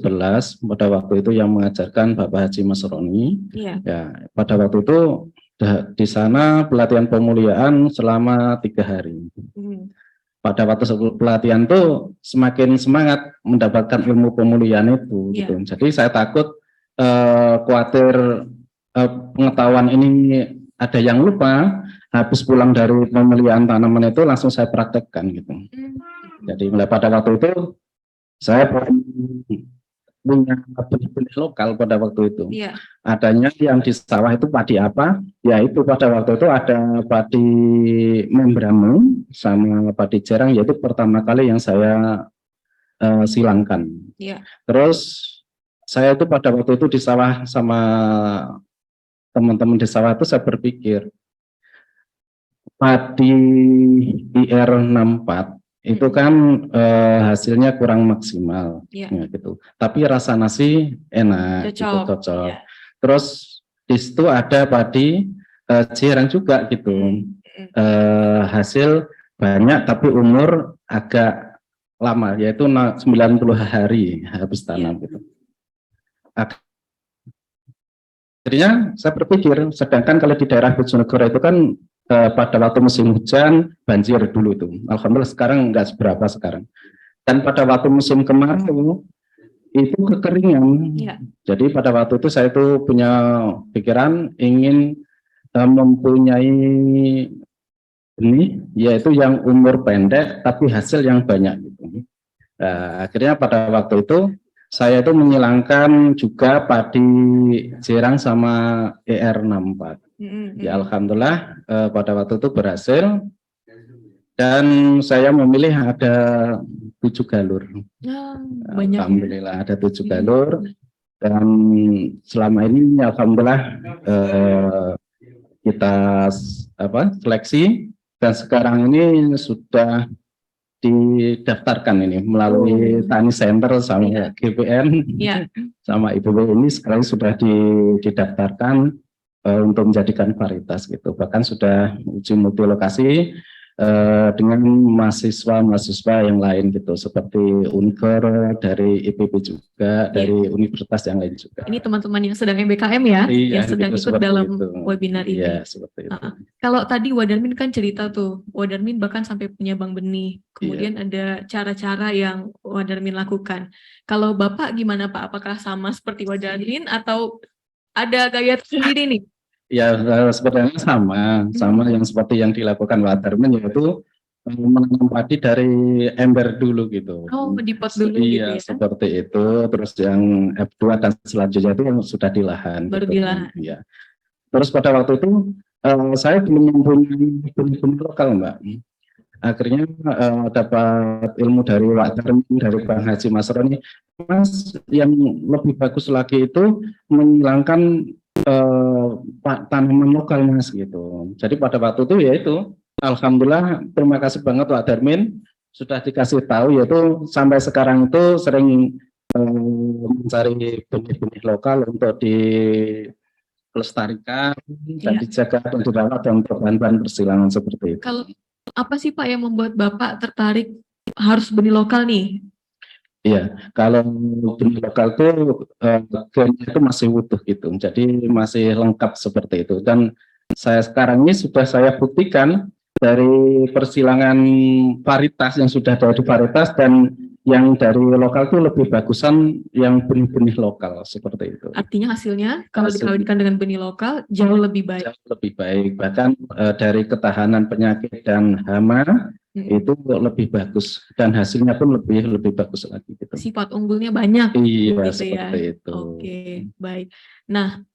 pada waktu itu yang mengajarkan Bapak Haji Mas Roni. Iya. Ya, pada waktu itu di sana pelatihan pemulihan selama 3 hari. Pada waktu pelatihan itu semakin semangat mendapatkan ilmu pemulihan itu. Iya. Gitu. Jadi saya takut khawatir pengetahuan ini ada yang lupa, habis pulang dari pemeliharaan tanaman itu langsung saya praktekkan gitu. Jadi mulai pada waktu itu saya punya benih-benih lokal pada waktu itu. Iya. Adanya yang di sawah itu padi apa? Ya itu pada waktu itu ada padi membramo sama padi jerang, yaitu pertama kali yang saya silangkan. Iya. Terus saya itu pada waktu itu di sawah sama teman-teman di sawah itu saya berpikir padi IR64 itu kan hasilnya kurang maksimal, Iya. ya, gitu. Tapi rasa nasi enak, gitu, Cocok. cocok. Iya. Terus di situ ada padi jerang juga gitu, hasil banyak tapi umur agak lama, yaitu 90 hari habis tanam gitu. Akhirnya saya berpikir, sedangkan kalau di daerah Bojonegoro itu kan pada waktu musim hujan banjir dulu itu. Alhamdulillah sekarang enggak seberapa sekarang. Dan pada waktu musim kemarau itu kekeringan. Iya. Jadi pada waktu itu saya itu punya pikiran ingin mempunyai benih yaitu yang umur pendek tapi hasil yang banyak gitu. Akhirnya pada waktu itu saya itu menyilangkan juga padi jerang sama ER64. Ya alhamdulillah pada waktu itu berhasil dan saya memilih ada 7 galur. Banyak. Alhamdulillah ada 7 galur dan selama ini alhamdulillah kita seleksi dan sekarang ini sudah didaftarkan ini melalui Tani Center sama GPN sama IPB ini sekarang sudah didaftarkan untuk menjadikan varietas gitu. Bahkan sudah uji multi lokasi dengan mahasiswa-mahasiswa yang lain gitu seperti Unikor dari IPB juga dari universitas yang lain juga. Ini teman-teman yang sedang MBKM ya, Iya, yang sedang gitu, ikut dalam itu. webinar ini. Iya, seperti itu. Kalau tadi Wadarmin kan cerita tuh, Wadarmin bahkan sampai punya bank benih. Kemudian ada cara-cara yang Wadarmin lakukan. Kalau Bapak gimana Pak? Apakah sama seperti Wadarmin atau ada gaya sendiri nih? Ya sebenarnya sama yang seperti yang dilakukan Wadarmin yaitu menanam padi dari ember dulu gitu. Oh, di pot dulu iya, gitu ya. seperti itu. Terus yang F2 dan selanjutnya itu yang sudah di lahan. Baru gitu. di lahan. Iya. Terus pada waktu itu saya belum mempunyai benih lokal, Mbak. Akhirnya dapat ilmu dari Wadarmin, dari Bang Haji Mas Roni. Mas, yang lebih bagus lagi itu menghilangkan tanaman lokal Mas gitu. Jadi pada waktu itu yaitu alhamdulillah terima kasih banget Pak Darmin sudah dikasih tahu yaitu sampai sekarang itu sering mencari benih-benih lokal untuk dilestarikan dan dijaga dan dirawat dan bahan-bahan persilangan seperti itu. Kalau apa sih Pak yang membuat Bapak tertarik harus benih lokal nih? Iya, kalau benih lokal itu gennya itu masih utuh gitu, jadi masih lengkap seperti itu. Dan saya sekarang ini sudah saya buktikan dari persilangan varietas yang sudah dari varietas dan yang dari lokal itu lebih bagusan yang benih-benih lokal seperti itu. Artinya hasilnya kalau dikawinkan dengan benih lokal jauh lebih baik. Jauh lebih baik, bahkan dari ketahanan penyakit dan hama itu lebih bagus dan hasilnya pun lebih bagus lagi gitu. Sifat unggulnya banyak. Iya, gitu ya. seperti itu. Oke, baik. Nah,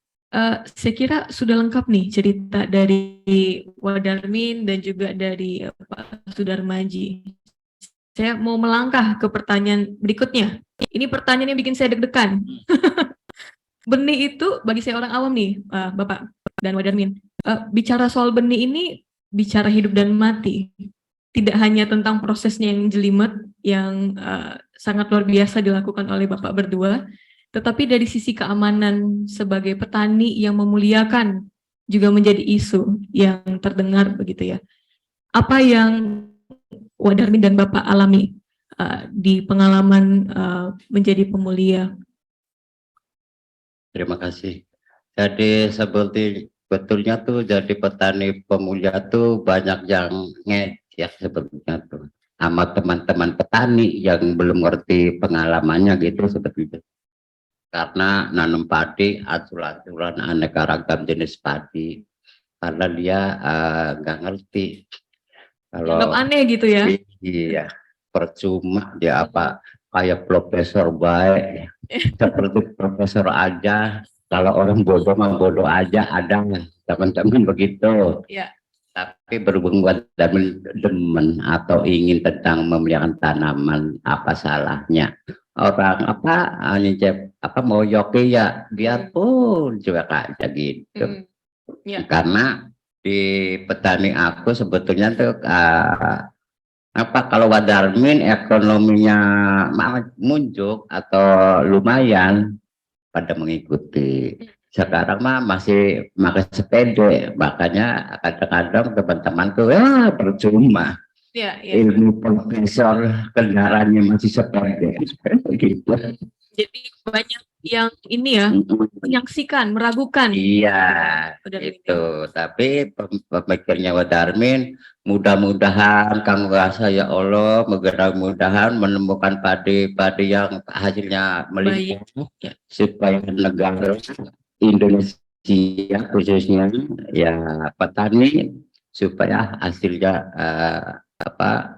saya kira sudah lengkap nih cerita dari Wadarmin dan juga dari Pak Sudarmaji. Saya mau melangkah ke pertanyaan berikutnya. Ini pertanyaan yang bikin saya deg-degan. Benih itu bagi saya orang awam nih, Bapak dan Wadarmin. Bicara soal benih ini bicara hidup dan mati. Tidak hanya tentang prosesnya yang jelimet, yang sangat luar biasa dilakukan oleh Bapak berdua, tetapi dari sisi keamanan sebagai petani yang memuliakan juga menjadi isu yang terdengar begitu ya. Apa yang Wadarmin dan Bapak alami di pengalaman menjadi pemulia? Terima kasih. Jadi sebetulnya tuh jadi petani pemulia tuh banyak yang ya sebetulnya tuh sama teman-teman petani yang belum ngerti pengalamannya gitu sebetulnya. Karena nanam padi aturan aneka ragam jenis padi karena dia nggak ngerti. Anggap aneh gitu ya? Iya, percuma dia apa kayak profesor baik seperti profesor aja. Kalau orang bodoh mah bodoh aja, ada teman-teman begitu. Ya. Tapi berhubung buat demen atau ingin tentang memelihara tanaman, apa salahnya? Orang apa mau yoki ya biarpun juga aja gitu. Ya. Karena di petani aku sebetulnya tuh kalau Wadarmin ekonominya muncul atau lumayan pada mengikuti. Sekarang mah masih pakai sepeda, makanya kadang-kadang teman-temanku percuma. Ya. Ilmu profesor kendaraannya masih sepeda gitu. Jadi banyak yang ini ya menyaksikan, meragukan. Iya, itu. Tapi pemikirnya Wadarmin, mudah-mudahan Kang Rasa ya Allah, mudah-mudahan menemukan padi-padi yang hasilnya melimpah supaya negara Indonesia khususnya ya petani supaya hasilnya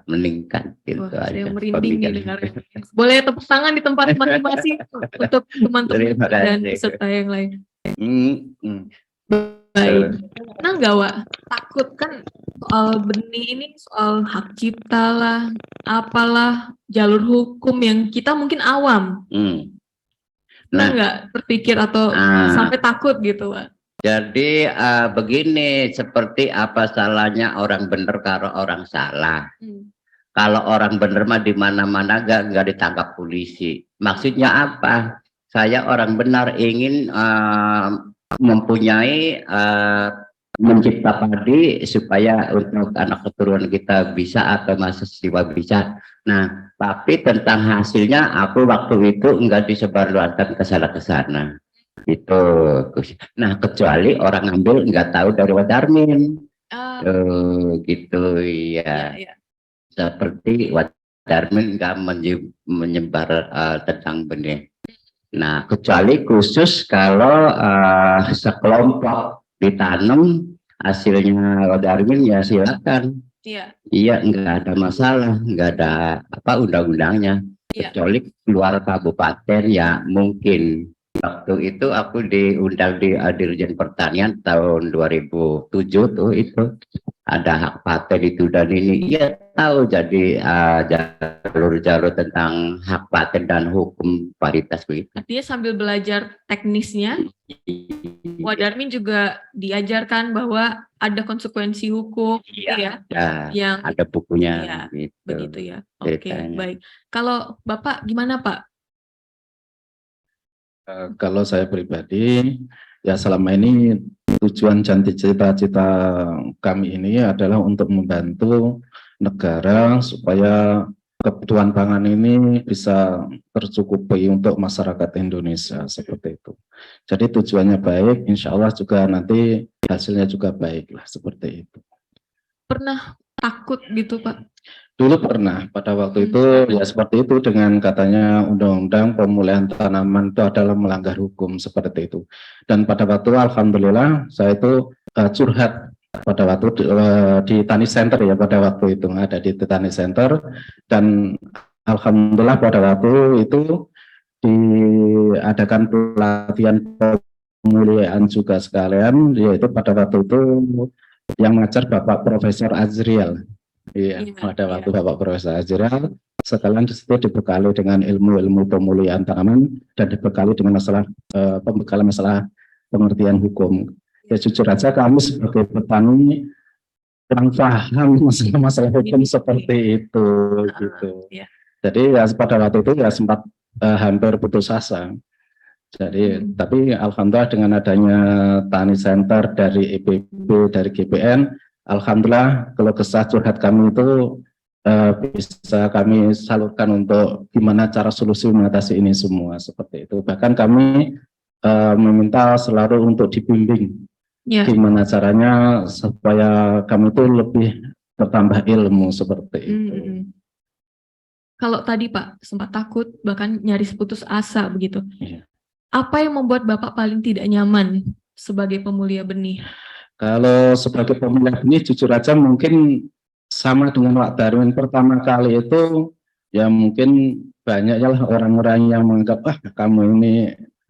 meningkat gitu. Wah, saya merinding nih dengarnya. Boleh tepuk tangan di tempat masing-masing untuk teman-teman dan peserta yang lain. Baik. Pernah nggak, Wak? Takut kan soal benih ini soal hak cipta lah, apalah jalur hukum yang kita mungkin awam. Pernah nggak berpikir atau sampai takut gitu, Wak? Jadi begini, seperti apa salahnya orang benar kalau orang salah. Kalau orang benar mah di mana-mana nggak ditangkap polisi. Maksudnya apa? Saya orang benar ingin mempunyai mencipta padi supaya untuk anak keturunan kita bisa atau mahasiswa bisa. Nah, tapi tentang hasilnya aku waktu itu enggak disebarluaskan ke sana. Itu. Nah, kecuali orang ngambil nggak tahu dari Wadarmin. Gitu ya. Seperti Wadarmin nggak menyebar tentang benih. Nah, kecuali khusus kalau sekelompok ditanam hasilnya Wadarmin ya silakan. Iya, nggak ada masalah, nggak ada undang-undangnya. Kecuali keluar kabupaten ya mungkin. Waktu itu aku diundang di Dirjen Pertanian tahun 2007 tuh itu ada hak paten itu dan ini ya tahu jadi jalur-jalur tentang hak paten dan hukum paritas begitu. Artinya sambil belajar teknisnya, Wadarmin juga diajarkan bahwa ada konsekuensi hukum, yang ada bukunya. Iya, gitu. Begitu ya. Oke, baik. Kalau Bapak gimana Pak? Kalau saya pribadi, ya selama ini tujuan dan cita-cita kami ini adalah untuk membantu negara supaya kebutuhan pangan ini bisa tercukupi untuk masyarakat Indonesia seperti itu. Jadi tujuannya baik, insya Allah juga nanti hasilnya juga baik lah seperti itu. Pernah takut gitu Pak? Dulu pernah, pada waktu itu ya seperti itu dengan katanya undang-undang pemulihan tanaman itu adalah melanggar hukum seperti itu. Dan pada waktu alhamdulillah saya itu curhat pada waktu di Tani Center ya, pada waktu itu ada di Tani Center, dan alhamdulillah pada waktu itu diadakan pelatihan pemuliaan juga sekalian, yaitu pada waktu itu yang mengajar Bapak Profesor Azriel. Iya, pada waktu Bapak Profesor Azriel, sekalian di situ dibekali dengan ilmu-ilmu pemuliaan tanaman dan dibekali dengan masalah pembekalan masalah pengertian hukum. Ya jujur aja kami sebagai petani kurang paham masalah hukum seperti itu gitu. Jadi ya pada waktu itu ya sempat hampir putus asa. Jadi tapi alhamdulillah dengan adanya Tani Center dari EPB, dari GPN, alhamdulillah kalau kesah curhat kami itu bisa kami salurkan untuk gimana cara solusi mengatasi ini semua seperti itu. Bahkan kami meminta selalu untuk dibimbing gimana caranya supaya kami itu lebih bertambah ilmu seperti itu. Kalau tadi Pak sempat takut bahkan nyaris putus asa begitu. Iya. Apa yang membuat Bapak paling tidak nyaman sebagai pemulia benih? Kalau sebagai pemulia benih jujur aja mungkin sama dengan Pak Darmin pertama kali itu ya mungkin banyak ya orang-orang yang menganggap kamu ini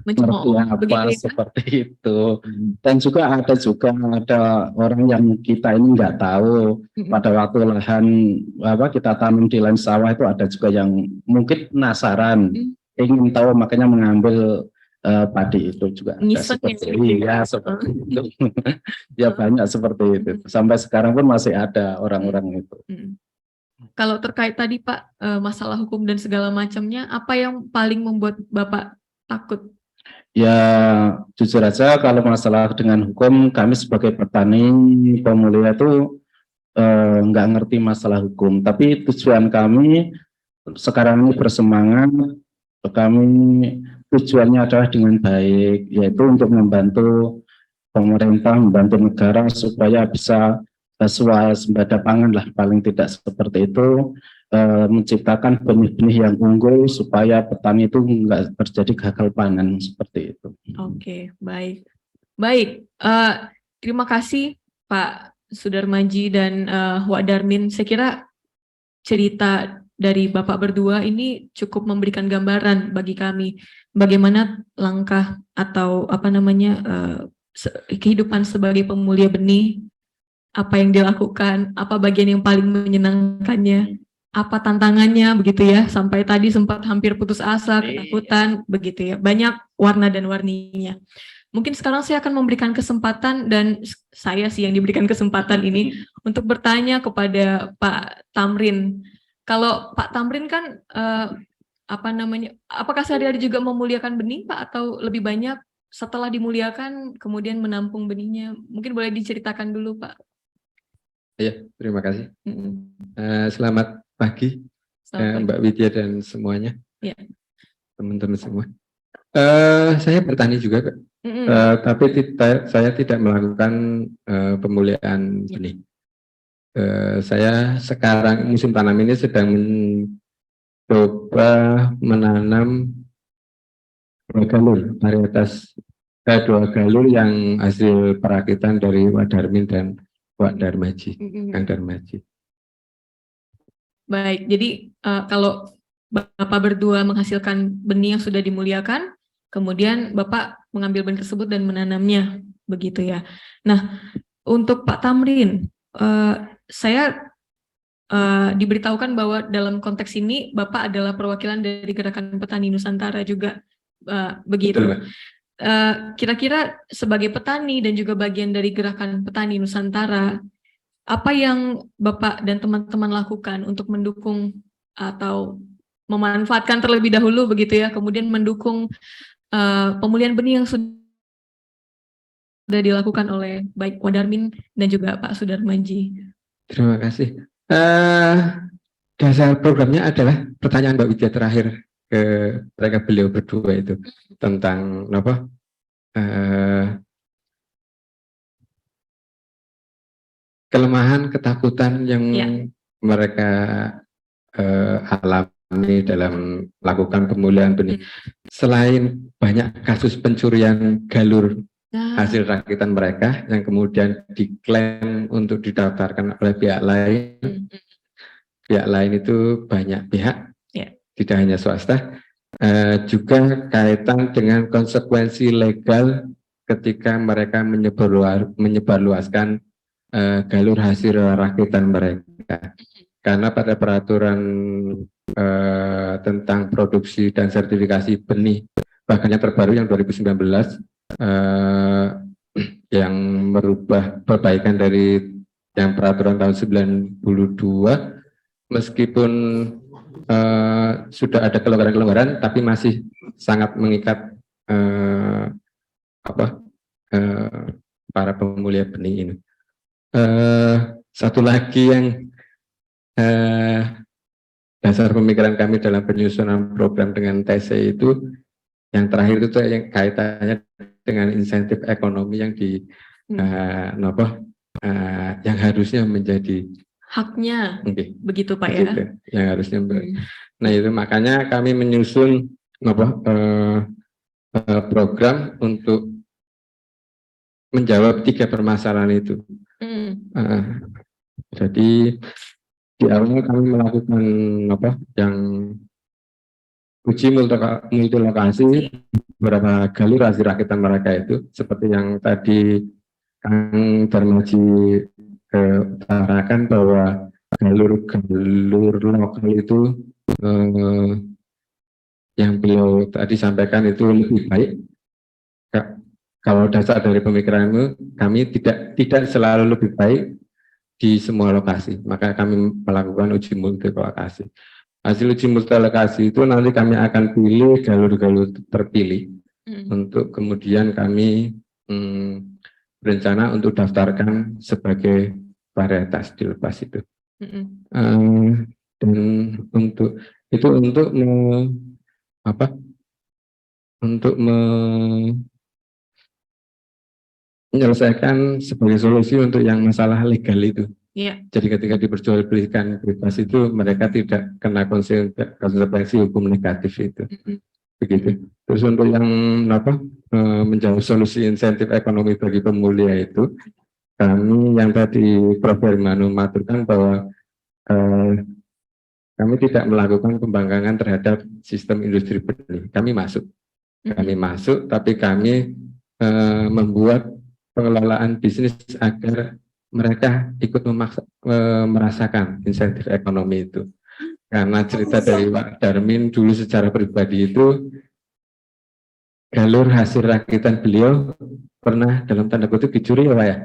ngerti apa seperti itu, dan juga ada orang yang kita ini nggak tahu pada waktu lahan kita tanam di lahan sawah itu ada juga yang mungkin penasaran ingin tahu makanya mengambil padi itu juga ada seperti itu. Ya banyak seperti itu sampai sekarang pun masih ada orang-orang itu. Kalau terkait tadi Pak masalah hukum dan segala macamnya, apa yang paling membuat Bapak takut? Ya jujur aja kalau masalah dengan hukum, kami sebagai petani pemulia itu nggak ngerti masalah hukum. Tapi tujuan kami sekarang ini bersemangat, kami tujuannya adalah dengan baik, yaitu untuk membantu pemerintah, membantu negara supaya bisa swasembada pangan lah, paling tidak seperti itu. Menciptakan benih-benih yang unggul supaya petani itu enggak terjadi gagal panen seperti itu. Oke, baik. Terima kasih Pak Sudarmaji dan Wak Darmin. Saya kira cerita dari Bapak berdua ini cukup memberikan gambaran bagi kami bagaimana langkah atau kehidupan sebagai pemulia benih, apa yang dilakukan, apa bagian yang paling menyenangkannya, apa tantangannya begitu ya, sampai tadi sempat hampir putus asa, ketakutan begitu ya, banyak warna dan warninya. Mungkin sekarang saya akan memberikan kesempatan, dan saya sih yang diberikan kesempatan ini untuk bertanya kepada Pak Tamrin. Kalau Pak Tamrin kan apakah sehari-hari juga memuliakan benih Pak, atau lebih banyak setelah dimuliakan kemudian menampung benihnya? Mungkin boleh diceritakan dulu Pak. Ya, terima kasih. Selamat pagi Mbak Widya dan semuanya, teman-teman semua. Saya bertani juga Kak, tapi saya tidak melakukan pemuliaan benih. Saya sekarang musim tanam ini sedang mencoba menanam dua galur, varietas dua galur yang hasil perakitan dari Wak Darmin dan Wak Darmaji, Kang Darmaji. Baik, jadi kalau Bapak berdua menghasilkan benih yang sudah dimuliakan, kemudian Bapak mengambil benih tersebut dan menanamnya, begitu ya. Nah, untuk Pak Tamrin, saya diberitahukan bahwa dalam konteks ini Bapak adalah perwakilan dari Gerakan Petani Nusantara juga, begitu. Kira-kira sebagai petani dan juga bagian dari Gerakan Petani Nusantara, apa yang Bapak dan teman-teman lakukan untuk mendukung atau memanfaatkan terlebih dahulu begitu ya, kemudian mendukung pemulihan benih yang sudah dilakukan oleh baik Wak Darmin dan juga Pak Sudarmaji? Terima kasih. Dasar programnya adalah pertanyaan Mbak Widya terakhir ke mereka beliau berdua itu tentang apa? Kelemahan, ketakutan yang mereka alami dalam melakukan pemulihan benih. Selain banyak kasus pencurian galur hasil rakitan mereka yang kemudian diklaim untuk didaftarkan oleh pihak lain. Pihak lain itu banyak pihak, tidak hanya swasta. Juga kaitan dengan konsekuensi legal ketika mereka menyebarluaskan galur hasil rakitan mereka. Karena pada peraturan tentang produksi dan sertifikasi benih, bahkan yang terbaru yang 2019, yang merubah perbaikan dari yang peraturan tahun 92, meskipun sudah ada kelonggaran-kelonggaran, tapi masih sangat mengikat para pemulia benih ini. Satu lagi yang dasar pemikiran kami dalam penyusunan program dengan TC itu, yang terakhir itu yang kaitannya dengan insentif ekonomi yang yang harusnya menjadi haknya, begitu Pak begitu, ya. yang harusnya. Nah itu makanya kami menyusun program untuk menjawab 3 permasalahan itu. Jadi di awal kami melakukan yang uji multilokasi beberapa galur hasil rakitan mereka itu, seperti yang tadi Kang Darmaji utarakan bahwa galur lokal itu yang beliau tadi sampaikan itu lebih baik. Kalau dasar dari pemikiranmu, kami tidak selalu lebih baik di semua lokasi, maka kami melakukan uji multilokasi. Hasil uji multilokasi itu nanti kami akan pilih galur-galur terpilih untuk kemudian kami berencana untuk daftarkan sebagai varietas dilepas itu. Dan untuk itu menyelesaikan sebagai solusi untuk yang masalah legal itu. Jadi ketika diperjualbelikan bebas itu mereka tidak kena konsekuensi hukum negatif itu. Begitu. Terus untuk yang menjawab solusi insentif ekonomi bagi pemulia itu, kami yang tadi Prof. Hermanu maturkan bahwa kami tidak melakukan pembangkangan terhadap sistem industri benih. Kami masuk, tapi kami membuat pengelolaan bisnis agar mereka ikut merasakan insentif ekonomi itu. Karena cerita dari Pak Darmin dulu secara pribadi itu, galur hasil rakitan beliau pernah dalam tanda kutip dicuri ya Pak ya.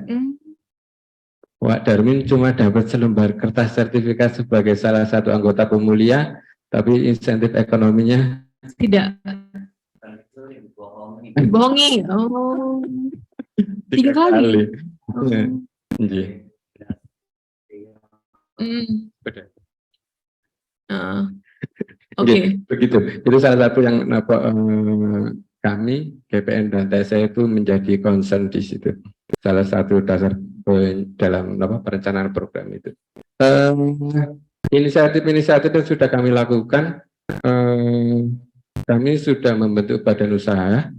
Pak Darmin cuma dapat selembar kertas sertifikat sebagai salah satu anggota pemulia, tapi insentif ekonominya tidak. Bohongi. Oh. 3 kali. Begitu. Itu salah satu yang kami GPN dan TSE itu menjadi concern di situ. Salah satu dasar dalam perencanaan program itu. Inisiatif-inisiatif yang sudah kami lakukan, kami sudah membentuk badan usaha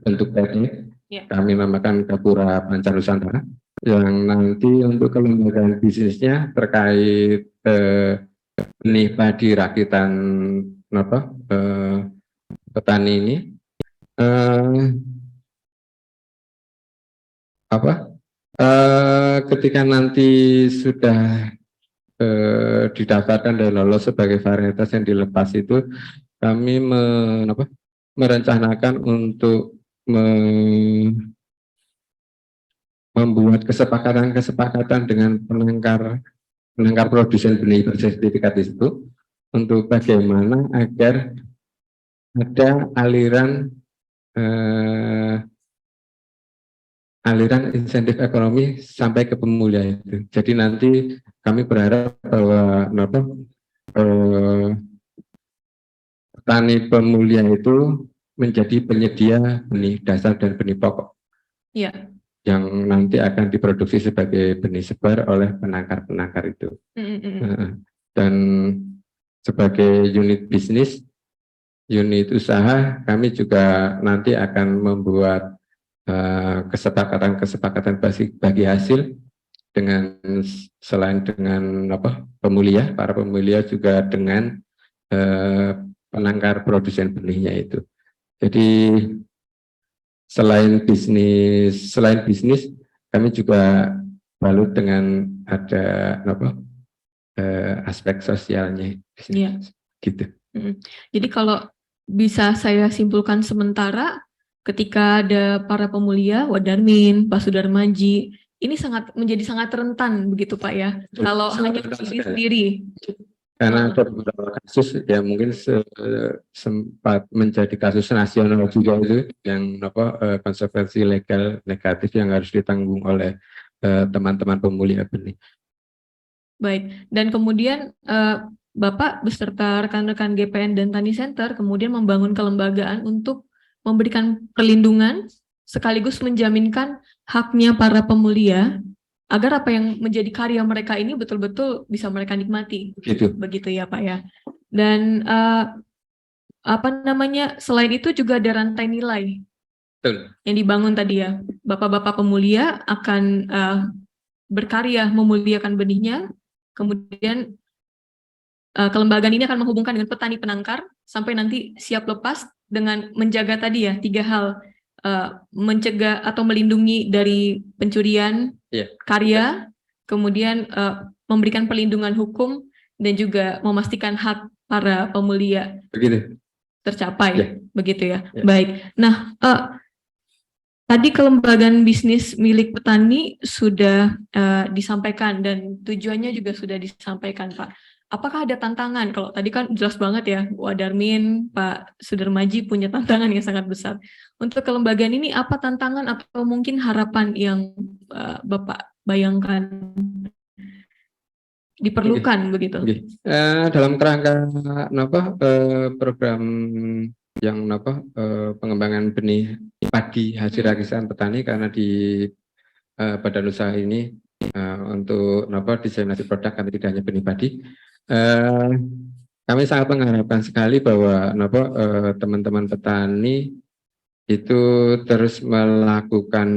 bentuk PT. Kami namakan Gapura Panca Nusantara, yang nanti untuk kelembagaan bisnisnya terkait benih padi rakitan petani ini ketika nanti sudah didaftarkan dan lolos sebagai varietas yang dilepas itu, kami merencanakan untuk membuat kesepakatan dengan penangkar produsen benih bersertifikat itu untuk bagaimana agar ada aliran insentif ekonomi sampai ke pemulia itu. Jadi nanti kami berharap bahwa petani pemulia itu menjadi penyedia benih dasar dan benih pokok yang nanti akan diproduksi sebagai benih sebar oleh penangkar-penangkar itu. Dan sebagai unit bisnis, unit usaha, kami juga nanti akan membuat kesepakatan bagi hasil dengan selain dengan pemulia, para pemulia juga dengan penangkar produsen benihnya itu. Jadi selain bisnis kami juga balut dengan ada aspek sosialnya Iya. gitu. Jadi kalau bisa saya simpulkan sementara, ketika ada para pemulia, Wadarmin, Pak Sudarmaji, ini menjadi sangat rentan begitu Pak ya. Kalau hanya berdiri sendiri. Karena ada beberapa kasus ya mungkin sempat menjadi kasus nasional juga itu yang konsekuensi legal negatif yang harus ditanggung oleh teman-teman pemulia benih. Baik, dan kemudian Bapak beserta rekan-rekan GPN dan Tani Center kemudian membangun kelembagaan untuk memberikan perlindungan sekaligus menjaminkan haknya para pemulia agar apa yang menjadi karya mereka ini betul-betul bisa mereka nikmati. Begitu ya Pak ya. Dan selain itu juga ada rantai nilai yang dibangun tadi ya. Bapak-bapak pemulia akan berkarya memuliakan benihnya, kemudian kelembagaan ini akan menghubungkan dengan petani penangkar sampai nanti siap lepas dengan menjaga tadi ya 3 hal, mencegah atau melindungi dari pencurian karya, kemudian memberikan perlindungan hukum dan juga memastikan hak para pemulia tercapai, begitu ya. Baik. Nah, tadi kelembagaan bisnis milik petani sudah disampaikan dan tujuannya juga sudah disampaikan Pak. Apakah ada tantangan? Kalau tadi kan jelas banget ya, Wadarmin, Pak Sudarmaji punya tantangan yang sangat besar. Untuk kelembagaan ini apa tantangan atau mungkin harapan yang Bapak bayangkan diperlukan begitu? Dalam kerangka program yang pengembangan benih padi hasil rakitan petani, karena di badan usaha ini untuk diseminasi produk kami tidak hanya benih padi. Kami sangat mengharapkan sekali bahwa teman-teman petani itu terus melakukan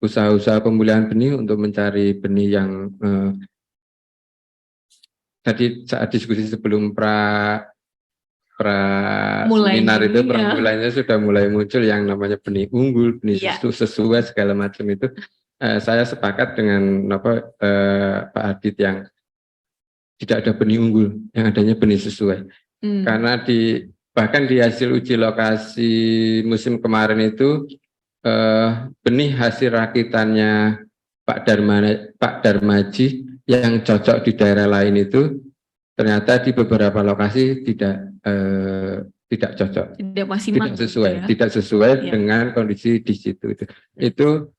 usaha-usaha pemulihan benih untuk mencari benih yang tadi saat diskusi sebelum seminar itu mulainya sudah mulai muncul yang namanya benih unggul, benih sesuai segala macam itu. Saya sepakat dengan Pak Adit yang tidak ada benih unggul, yang adanya benih sesuai. Karena bahkan di hasil uji lokasi musim kemarin itu benih hasil rakitannya Pak Darmaji yang cocok di daerah lain itu ternyata di beberapa lokasi tidak cocok, tidak sesuai dengan kondisi di situ. Itu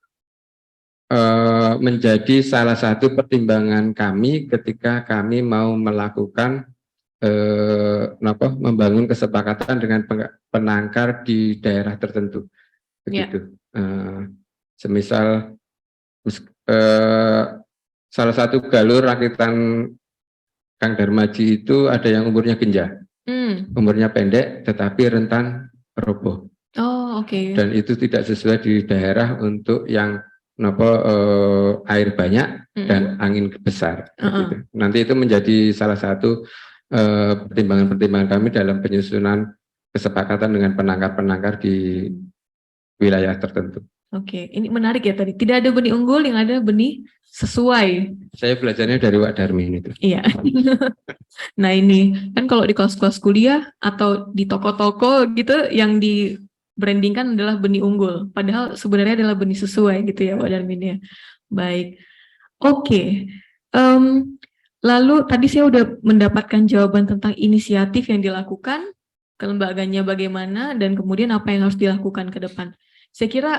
menjadi salah satu pertimbangan kami ketika kami mau melakukan membangun kesepakatan dengan penangkar di daerah tertentu, begitu. Semisal salah satu galur rakitan Kang Darmaji itu ada yang umurnya genjah, umurnya pendek tetapi rentan roboh. Dan itu tidak sesuai di daerah untuk yang air banyak dan angin besar. Gitu. Nanti itu menjadi salah satu pertimbangan-pertimbangan kami dalam penyusunan kesepakatan dengan penangkar-penangkar di wilayah tertentu. Ini menarik ya tadi. Tidak ada benih unggul, yang ada benih sesuai. Saya belajarnya dari Wak Darmin itu. Iya. Nah ini kan kalau di kelas-kelas kuliah atau di toko-toko gitu yang di brandingkan adalah benih unggul, padahal sebenarnya adalah benih sesuai gitu ya Pak Darmin ya. Baik, lalu tadi saya udah mendapatkan jawaban tentang inisiatif yang dilakukan, kelembagaannya bagaimana, dan kemudian apa yang harus dilakukan ke depan. Saya kira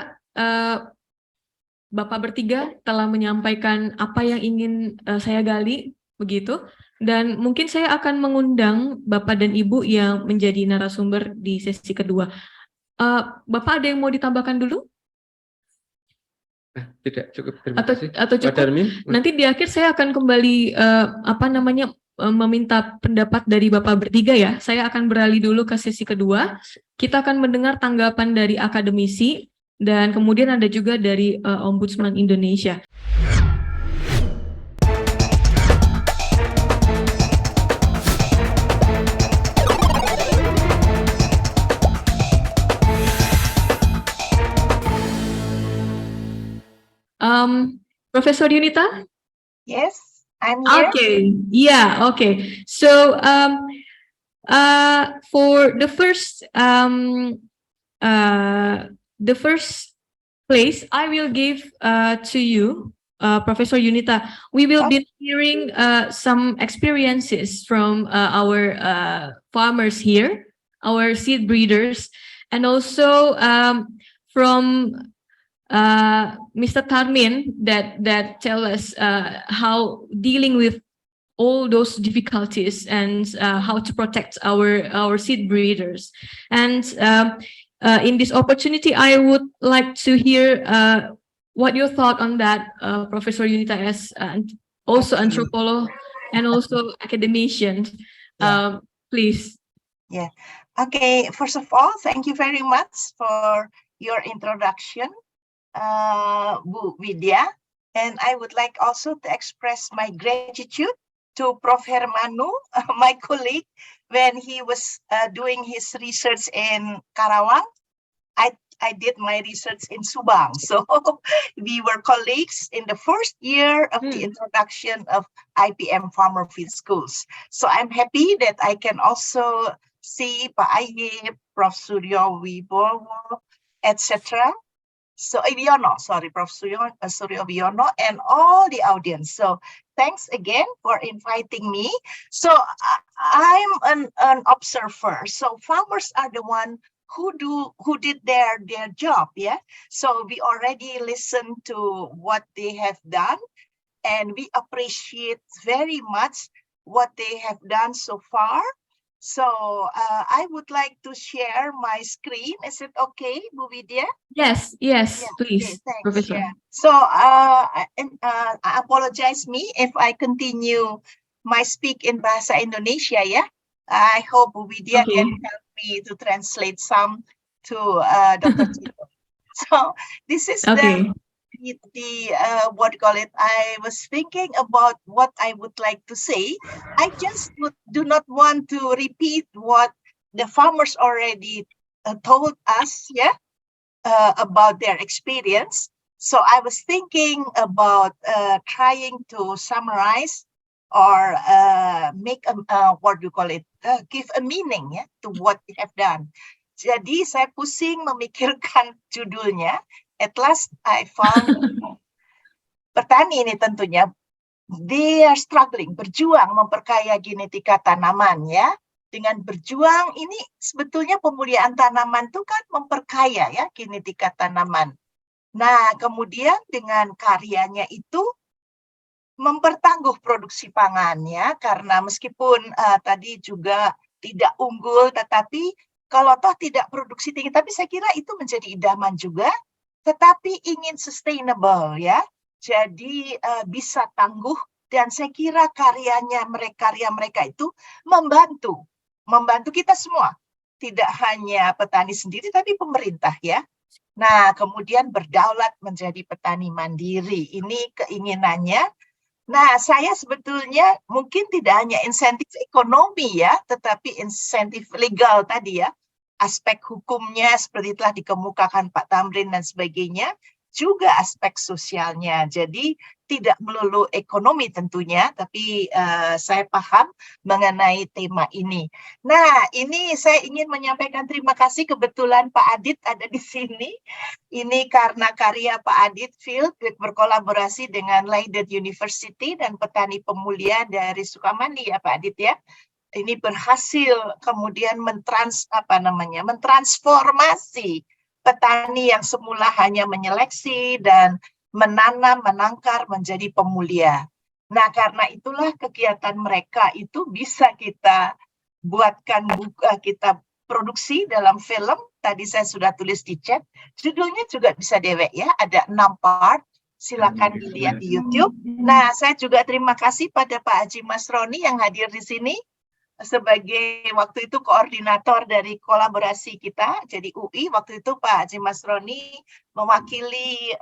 Bapak bertiga telah menyampaikan apa yang ingin saya gali, begitu. Dan mungkin saya akan mengundang Bapak dan Ibu yang menjadi narasumber di sesi kedua. Bapak ada yang mau ditambahkan dulu? Tidak, cukup. Terima kasih. Atau cukup? Nanti di akhir saya akan kembali meminta pendapat dari Bapak bertiga ya. Saya akan beralih dulu ke sesi kedua. Kita akan mendengar tanggapan dari akademisi dan kemudian ada juga dari Ombudsman Indonesia. Profesor Yunita? Yes, I'm here. Okay, yeah, okay. So for the first place, I will give to you, Professor Yunita. We will be hearing some experiences from our farmers here, our seed breeders, and also from Mr. Tarmin that tell us how dealing with all those difficulties and how to protect our seed breeders. And in this opportunity, I would like to hear what your thought on that, Professor Yunita, as also anthropologist and also academician. Please. Yeah. Okay. First of all, thank you very much for your introduction, Bu Widya. And I would like also to express my gratitude to Prof. Hermanu, my colleague, when he was doing his research in Karawang. I did my research in Subang. So we were colleagues in the first year of the introduction of IPM Farmer Field Schools. So I'm happy that I can also see Pak Ayib, Prof. Suryo Wibowo, etc. So Prof. Suryo Wiono, and all the audience. So thanks again for inviting me. So I'm an observer. So farmers are the one who did their job, yeah. So we already listened to what they have done, and we appreciate very much what they have done so far. So I would like to share my screen. Is it okay, Bu Widya? Yes, please, Okay, thanks. Professor. Yeah. So I apologize me if I continue my speak in Bahasa Indonesia, yeah. I hope Bu Widya can help me to translate some to Dr. Cito. So this is the what do you call it? I was thinking about what I would like to say. I just do not want to repeat what the farmers already told us, yeah, about their experience. So I was thinking about trying to summarize or make a what do you call it? Give a meaning, yeah, to what they have done. Jadi saya pusing memikirkan judulnya. At last I found petani ini tentunya they are struggling, berjuang memperkaya genetika tanaman, ya. Dengan berjuang ini sebetulnya pemuliaan tanaman itu kan memperkaya ya genetika tanaman. Nah, kemudian dengan karyanya itu mempertangguh produksi pangan ya, karena meskipun tadi juga tidak unggul, tetapi kalau toh tidak produksi tinggi, tapi saya kira itu menjadi idaman juga, tetapi ingin sustainable ya, jadi bisa tangguh, dan saya kira karya mereka itu membantu kita semua, tidak hanya petani sendiri, tapi pemerintah ya. Nah, kemudian berdaulat menjadi petani mandiri, ini keinginannya. Nah, saya sebetulnya mungkin tidak hanya insentif ekonomi ya, tetapi insentif legal tadi ya, aspek hukumnya seperti telah dikemukakan Pak Tamrin dan sebagainya, juga aspek sosialnya. Jadi tidak melulu ekonomi tentunya, tapi saya paham mengenai tema ini. Nah, ini saya ingin menyampaikan terima kasih, kebetulan Pak Adit ada di sini. Ini karena karya Pak Adit Field berkolaborasi dengan Leiden University dan petani pemulia dari Sukamandi ya Pak Adit ya. Ini berhasil kemudian mentransformasi petani yang semula hanya menyeleksi dan menanam, menangkar menjadi pemulia. Nah, karena itulah kegiatan mereka itu bisa kita buatkan, kita produksi dalam film. Tadi saya sudah tulis di chat. Judulnya juga bisa dewek ya, ada 6 part. Silakan dilihat di YouTube. Nah, saya juga terima kasih pada Pak Haji Masroni yang hadir di sini. sebagai waktu itu koordinator dari kolaborasi kita, jadi UI waktu itu Pak Haji Masroni mewakili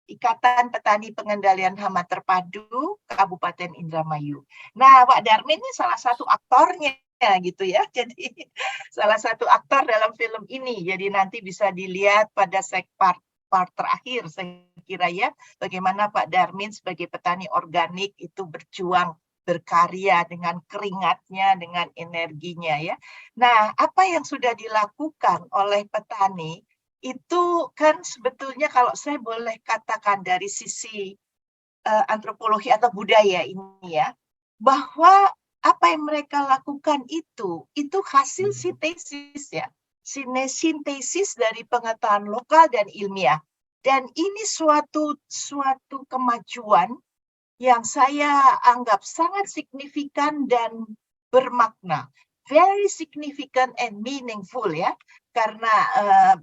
Ikatan Petani Pengendalian Hama Terpadu Kabupaten Indramayu. Nah, Pak Darmin ini salah satu aktornya gitu ya. Jadi salah satu aktor dalam film ini. Jadi nanti bisa dilihat pada part terakhir saya kira ya, bagaimana Pak Darmin sebagai petani organik itu berjuang berkarya dengan keringatnya, dengan energinya ya. Nah, apa yang sudah dilakukan oleh petani itu kan sebetulnya kalau saya boleh katakan dari sisi antropologi atau budaya ini ya, bahwa apa yang mereka lakukan itu hasil sintesis ya, sintesis dari pengetahuan lokal dan ilmiah. Dan ini suatu kemajuan yang saya anggap sangat signifikan dan bermakna. Very significant and meaningful ya, karena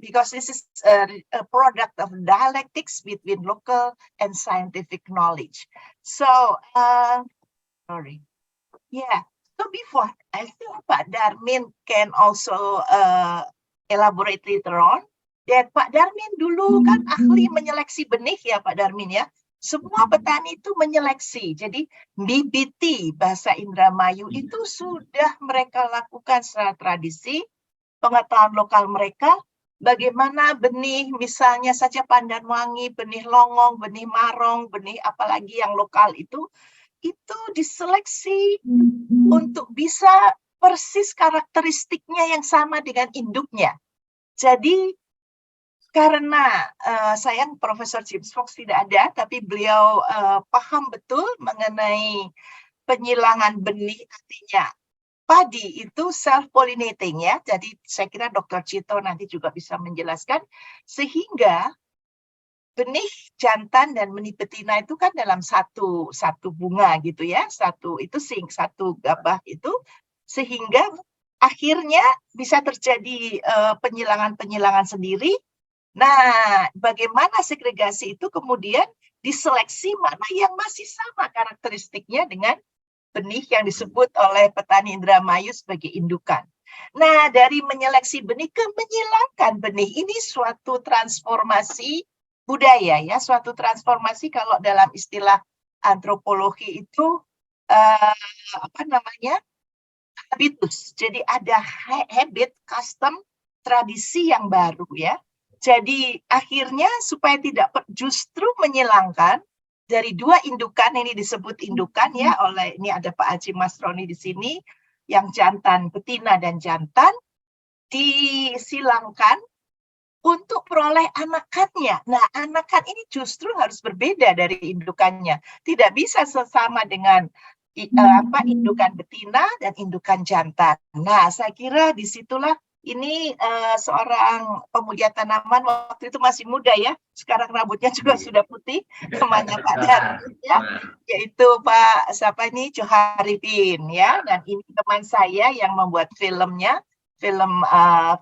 because this is a product of dialectics between local and scientific knowledge. So, sorry, yeah. So before, I think Pak Darmin can also elaborate later on. That Pak Darmin dulu kan ahli menyeleksi benih ya Pak Darmin ya. Semua petani itu menyeleksi. Jadi BBT bahasa Indramayu itu sudah mereka lakukan secara tradisi, pengetahuan lokal mereka, bagaimana benih misalnya saja pandan wangi, benih longong, benih marong, benih apalagi yang lokal itu diseleksi untuk bisa persis karakteristiknya yang sama dengan induknya. Jadi karena sayang Profesor James Fox tidak ada, tapi beliau paham betul mengenai penyilangan benih, artinya padi itu self-pollinating ya. Jadi saya kira Dr. Cito nanti juga bisa menjelaskan, sehingga benih jantan dan benih betina itu kan dalam satu bunga gitu ya, satu gabah itu, sehingga akhirnya bisa terjadi penyilangan sendiri. Nah, bagaimana segregasi itu kemudian diseleksi mana yang masih sama karakteristiknya dengan benih yang disebut oleh petani Indramayu sebagai indukan. Nah, dari menyeleksi benih ke menyilangkan benih, ini suatu transformasi budaya ya, suatu transformasi kalau dalam istilah antropologi itu habitus. Jadi ada habit, custom, tradisi yang baru ya. Jadi akhirnya supaya tidak justru menyilangkan dari dua indukan, ini disebut indukan ya oleh, ini ada Pak Haji Masroni di sini, yang jantan, betina dan jantan disilangkan untuk peroleh anakannya. Nah, anakan ini justru harus berbeda dari indukannya. Tidak bisa sesama dengan indukan betina dan indukan jantan. Nah, saya kira disitulah ini seorang pemuja tanaman waktu itu masih muda ya, sekarang rambutnya juga sudah putih, temannya Pak Darmin ya, yaitu Pak Joharifin ya, dan ini teman saya yang membuat filmnya,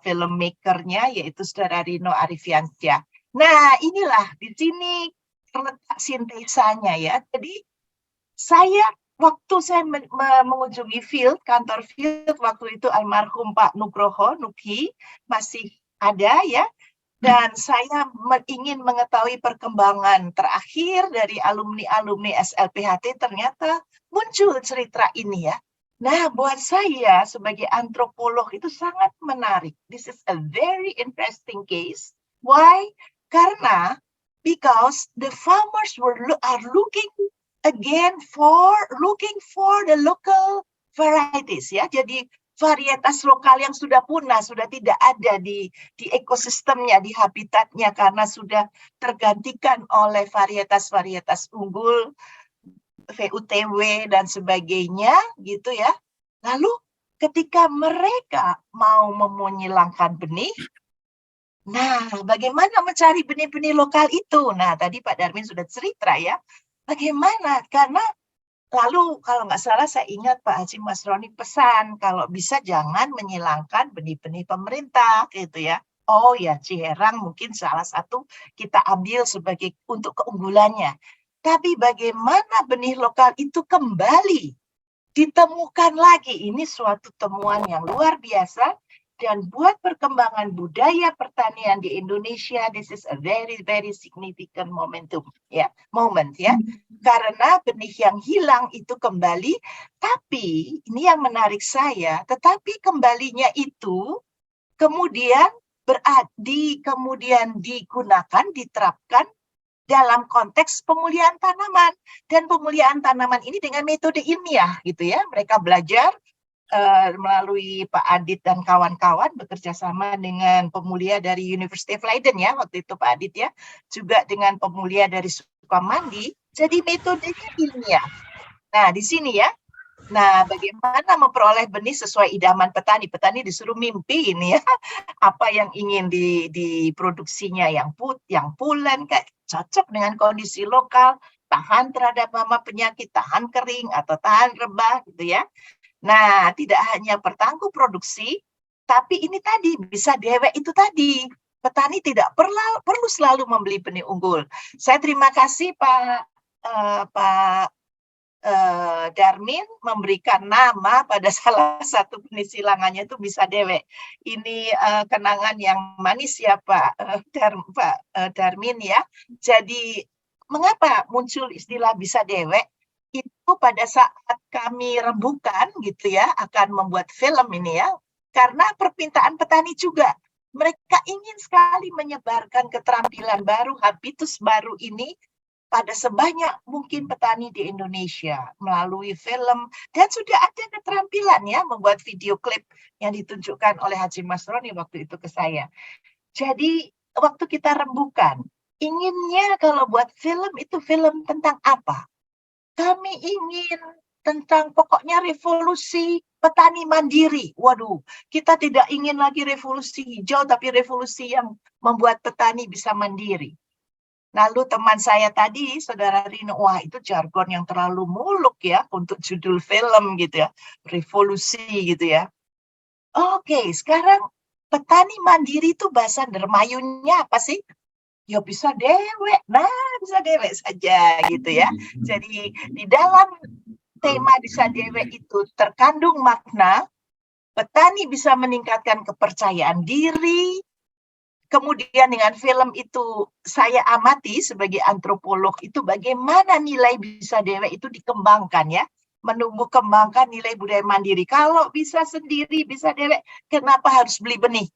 filmmakernya yaitu Saudara Rino Arifiansyah. Nah, inilah di sini terletak sintesanya ya. Jadi waktu saya mengunjungi kantor field, waktu itu almarhum Pak Nugroho, Nuki, masih ada ya. Dan saya ingin mengetahui perkembangan terakhir dari alumni-alumni SLPHT, ternyata muncul cerita ini ya. Nah, buat saya sebagai antropolog itu sangat menarik. This is a very interesting case. Why? Karena because the farmers are looking for the local varieties ya. Jadi varietas lokal yang sudah punah, sudah tidak ada di ekosistemnya, di habitatnya, karena sudah tergantikan oleh varietas-varietas unggul, VUTW dan sebagainya gitu ya. Lalu ketika mereka mau menyilangkan benih, nah bagaimana mencari benih-benih lokal itu? Nah tadi Pak Darmin sudah cerita ya. Bagaimana? Karena lalu kalau nggak salah saya ingat Pak Haji Masroni pesan kalau bisa jangan menyilangkan benih-benih pemerintah gitu ya. Oh ya, Ciherang mungkin salah satu kita ambil sebagai untuk keunggulannya. Tapi bagaimana benih lokal itu kembali ditemukan lagi. Ini suatu temuan yang luar biasa. Dan buat perkembangan budaya pertanian di Indonesia, this is a very, very significant moment ya. Karena benih yang hilang itu kembali, tapi ini yang menarik saya, tetapi kembalinya itu kemudian kemudian digunakan, diterapkan dalam konteks pemulihan tanaman. Dan pemulihan tanaman ini dengan metode ilmiah gitu ya. Mereka belajar melalui Pak Adit dan kawan-kawan bekerja sama dengan pemulia dari University of Leiden ya, waktu itu Pak Adit ya, juga dengan pemulia dari Sukamandi. Jadi metodenya ilmiah. Nah, di sini ya. Nah, bagaimana memperoleh benih sesuai idaman petani? Petani disuruh mimpi ini ya. Apa yang ingin diproduksinya, yang pulen, kayak cocok dengan kondisi lokal, tahan terhadap hama penyakit, tahan kering atau tahan rebah gitu ya. Nah, tidak hanya pertanggung produksi, tapi ini tadi bisa dewek itu tadi. Petani tidak perlu selalu membeli benih unggul. Saya terima kasih Pak Darmin memberikan nama pada salah satu benih silangannya itu bisa dewek. Ini kenangan yang manis ya Pak Darmin ya. Jadi mengapa muncul istilah bisa dewek? Itu pada saat kami rembukan gitu ya, akan membuat film ini ya, karena permintaan petani juga. Mereka ingin sekali menyebarkan keterampilan baru, habitus baru ini pada sebanyak mungkin petani di Indonesia melalui film, dan sudah ada keterampilan ya, membuat video klip yang ditunjukkan oleh Haji Masroni waktu itu ke saya. Jadi waktu kita rembukan, inginnya kalau buat film itu film tentang apa? Kami ingin tentang pokoknya revolusi petani mandiri. Waduh, kita tidak ingin lagi revolusi hijau, tapi revolusi yang membuat petani bisa mandiri. Lalu teman saya tadi, Saudara Rino, wah itu jargon yang terlalu muluk ya untuk judul film gitu ya, revolusi gitu ya. Oke, sekarang petani mandiri itu bahasa Dermayunya apa sih? Ya bisa dewek, bisa dewek saja gitu ya. Jadi di dalam tema bisa dewek itu terkandung makna petani bisa meningkatkan kepercayaan diri. Kemudian dengan film itu saya amati sebagai antropolog itu bagaimana nilai bisa dewek itu dikembangkan ya. Menumbuh kembangkan nilai budaya mandiri. Kalau bisa sendiri, bisa dewek, kenapa harus beli benih?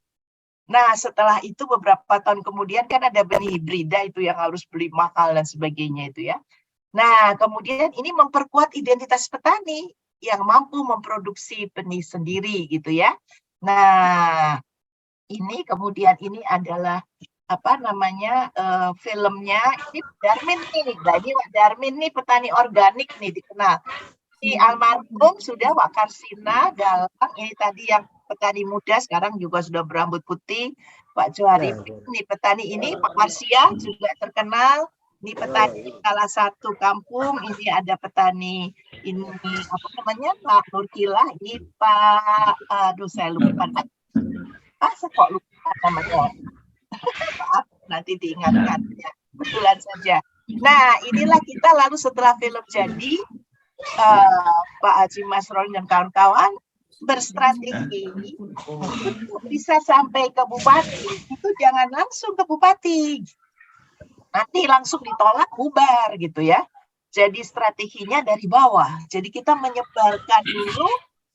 Nah, setelah itu beberapa tahun kemudian kan ada benih hibrida itu yang harus beli mahal dan sebagainya itu ya. Nah, kemudian ini memperkuat identitas petani yang mampu memproduksi benih sendiri gitu ya. Nah, ini kemudian ini adalah apa namanya filmnya ini Darmin nih. Jadi Darmin nih petani organik nih dikenal. Di almarhum sudah Wakarsina Galang, ini tadi yang petani muda sekarang juga sudah berambut putih, Pak Johari. Ini petani ini Pak Marsia juga terkenal. Ini petani salah satu kampung. Ini ada petani ini apa namanya Pak Nurkilah. Ini Pak aduh saya lupa. Saya kok lupa namanya. Maaf, nanti diingatkan ya. Kebetulan saja. Nah, inilah kita lalu setelah film jadi Pak Haji Masroni dan kawan-kawan berstrategi untuk bisa sampai ke bupati. Itu jangan langsung ke bupati, nanti langsung ditolak bubar gitu ya. Jadi strateginya dari bawah. Jadi kita menyebarkan dulu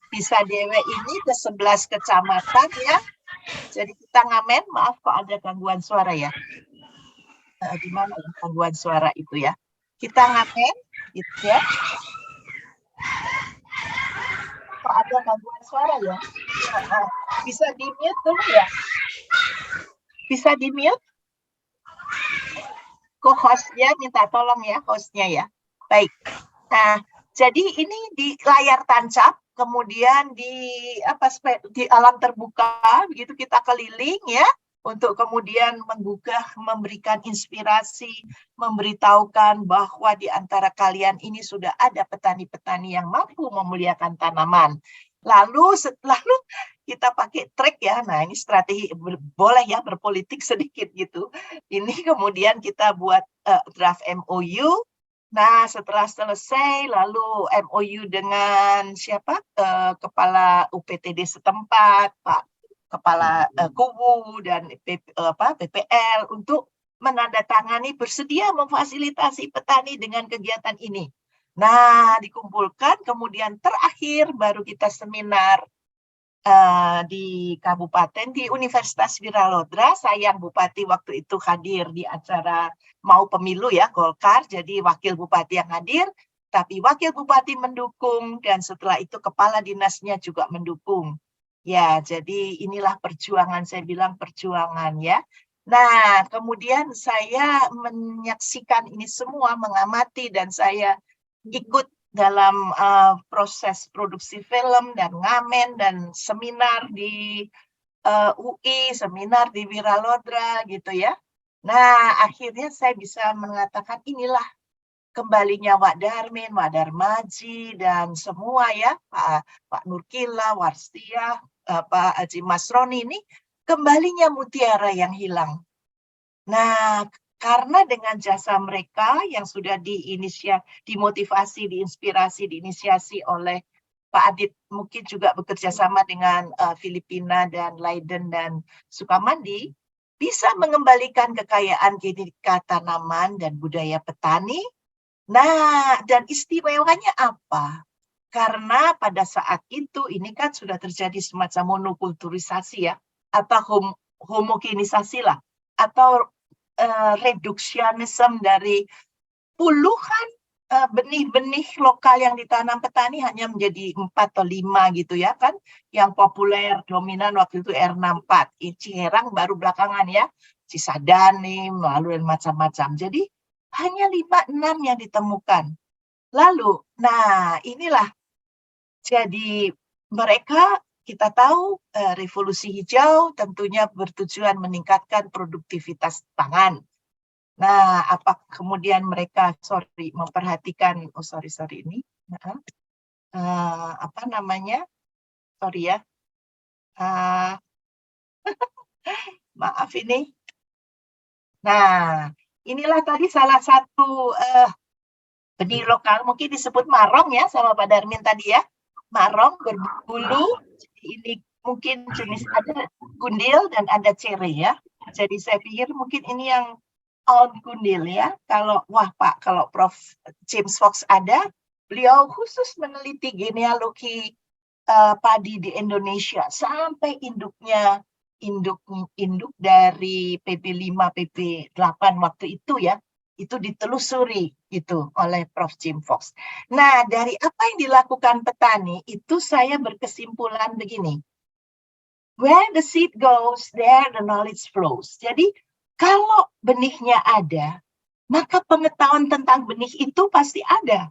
bisa dewek ini ke 11 kecamatan ya. Jadi kita ngamen, maaf kok ada gangguan suara ya. Di mana gangguan suara itu ya? Kita ngamen gitu ya. Kok ada gangguan suara ya? Bisa di-mute dulu ya? Bisa di-mute? Kok hostnya minta tolong ya, hostnya ya. Baik. Nah, jadi ini di layar tancap, kemudian di alam terbuka, begitu kita keliling ya, untuk kemudian menggugah, memberikan inspirasi, memberitahukan bahwa di antara kalian ini sudah ada petani-petani yang mampu memuliakan tanaman. Lalu kita pakai trik ya, nah ini strategi boleh ya berpolitik sedikit gitu. Ini kemudian kita buat draft MOU Nah, setelah selesai, lalu MOU dengan siapa? Kepala UPTD setempat, Pak Kepala Kubu dan PPL untuk menandatangani bersedia memfasilitasi petani dengan kegiatan ini. Nah, dikumpulkan, kemudian terakhir baru kita seminar di kabupaten, di Universitas Wiralodra. Sayang Bupati waktu itu hadir di acara mau pemilu ya, Golkar, jadi wakil bupati yang hadir, tapi wakil bupati mendukung, dan setelah itu kepala dinasnya juga mendukung. Ya, jadi inilah perjuangan, saya bilang perjuangan ya. Nah, kemudian saya menyaksikan ini semua, mengamati, dan saya ikut dalam proses produksi film dan ngamen dan seminar di UI, seminar di Wiralodra gitu ya. Nah, akhirnya saya bisa mengatakan inilah kembalinya Wak Darmin, Wak Darmaji, dan semua ya, Pak Nurkila, Warstia, Pak Haji Masroni, ini kembalinya mutiara yang hilang. Nah, karena dengan jasa mereka yang sudah dimotivasi, diinspirasi, diinisiasi oleh Pak Adit, mungkin juga bekerja sama dengan Filipina dan Leiden dan Sukamandi, bisa mengembalikan kekayaan genetika tanaman dan budaya petani. Nah, dan istimewanya apa? Karena pada saat itu ini kan sudah terjadi semacam monokulturisasi ya, atau homogenisasi lah, atau reduksianisme dari puluhan benih-benih lokal yang ditanam petani hanya menjadi 4 atau 5 gitu ya kan. Yang populer dominan waktu itu R64, Ciherang baru belakangan ya, Cisadane, lalu dan macam-macam. Jadi hanya 5-6 yang ditemukan. Lalu, nah inilah jadi mereka, kita tahu revolusi hijau tentunya bertujuan meningkatkan produktivitas pangan. Nah, apa kemudian mereka memperhatikan ini apa namanya? Sorry ya. Maaf ini. Nah, inilah tadi salah satu benih lokal, mungkin disebut marong ya sama Pak Darmin tadi ya. Marong berbulu, ini mungkin jenis ada gundil dan ada cere ya. Jadi saya pikir mungkin ini yang old gundil ya. Kalau Pak, kalau Prof James Fox ada, beliau khusus meneliti genealogi padi di Indonesia sampai induk dari PP5, PP8 waktu itu ya. Itu ditelusuri itu oleh Prof. Jim Fox. Nah, dari apa yang dilakukan petani, itu saya berkesimpulan begini. Where the seed goes, there the knowledge flows. Jadi, kalau benihnya ada, maka pengetahuan tentang benih itu pasti ada.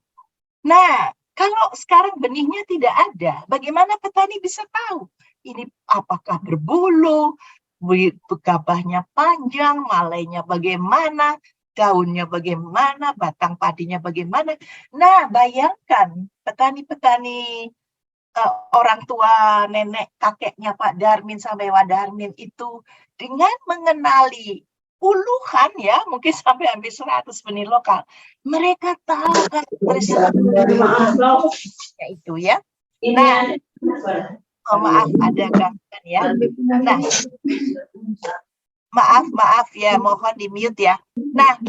Nah, kalau sekarang benihnya tidak ada, bagaimana petani bisa tahu? Ini apakah berbulu, gabahnya panjang, malainya bagaimana, daunnya bagaimana, batang padinya bagaimana. Nah, bayangkan petani-petani orang tua, nenek, kakeknya Pak Darmin sampai Wak Darmin itu dengan mengenali puluhan ya, mungkin sampai hampir 100 benih lokal. Mereka tahu kan itu ya. Nah, maaf ada gangguan ya. Nah, maaf ya, mohon di mute ya. Nah,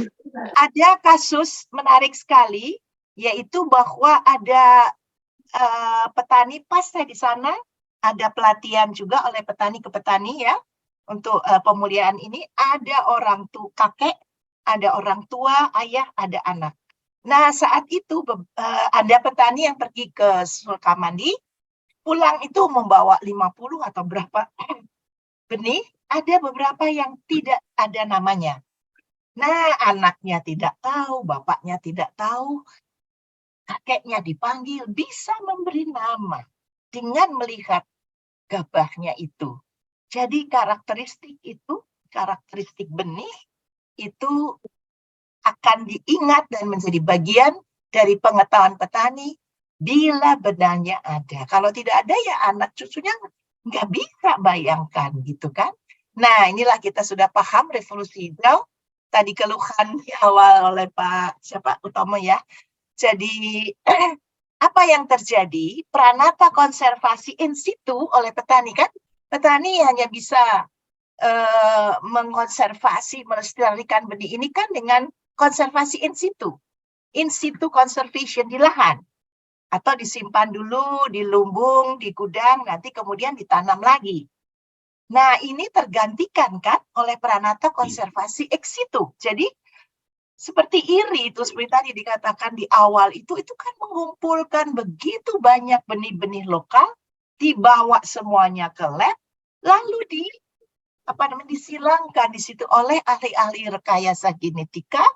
ada kasus menarik sekali, yaitu bahwa ada petani, pas saya di sana, ada pelatihan juga oleh petani ke petani ya, untuk pemuliaan ini, ada orang tua kakek, ada orang tua, ayah, ada anak. Nah, saat itu ada petani yang pergi ke Sukamandi, pulang itu membawa 50 atau berapa benih, ada beberapa yang tidak ada namanya. Nah, anaknya tidak tahu, bapaknya tidak tahu, kakeknya dipanggil, bisa memberi nama dengan melihat gabahnya itu. Jadi karakteristik benih itu akan diingat dan menjadi bagian dari pengetahuan petani bila benahnya ada. Kalau tidak ada ya anak cucunya nggak bisa bayangkan gitu kan. Nah, inilah kita sudah paham revolusi hijau. tadi keluhan di awal oleh Pak Utomo ya. Jadi apa yang terjadi? Pranata konservasi in situ oleh petani kan? Petani hanya bisa mengonservasi, melestarikan benih ini kan dengan konservasi in situ conservation di lahan. Atau disimpan dulu di lumbung, di gudang, nanti kemudian ditanam lagi. Nah, ini tergantikan kan oleh pranata konservasi ex situ. Jadi, seperti IRI itu seperti tadi dikatakan di awal itu kan mengumpulkan begitu banyak benih-benih lokal, dibawa semuanya ke lab, lalu disilangkan di situ oleh ahli-ahli rekayasa genetika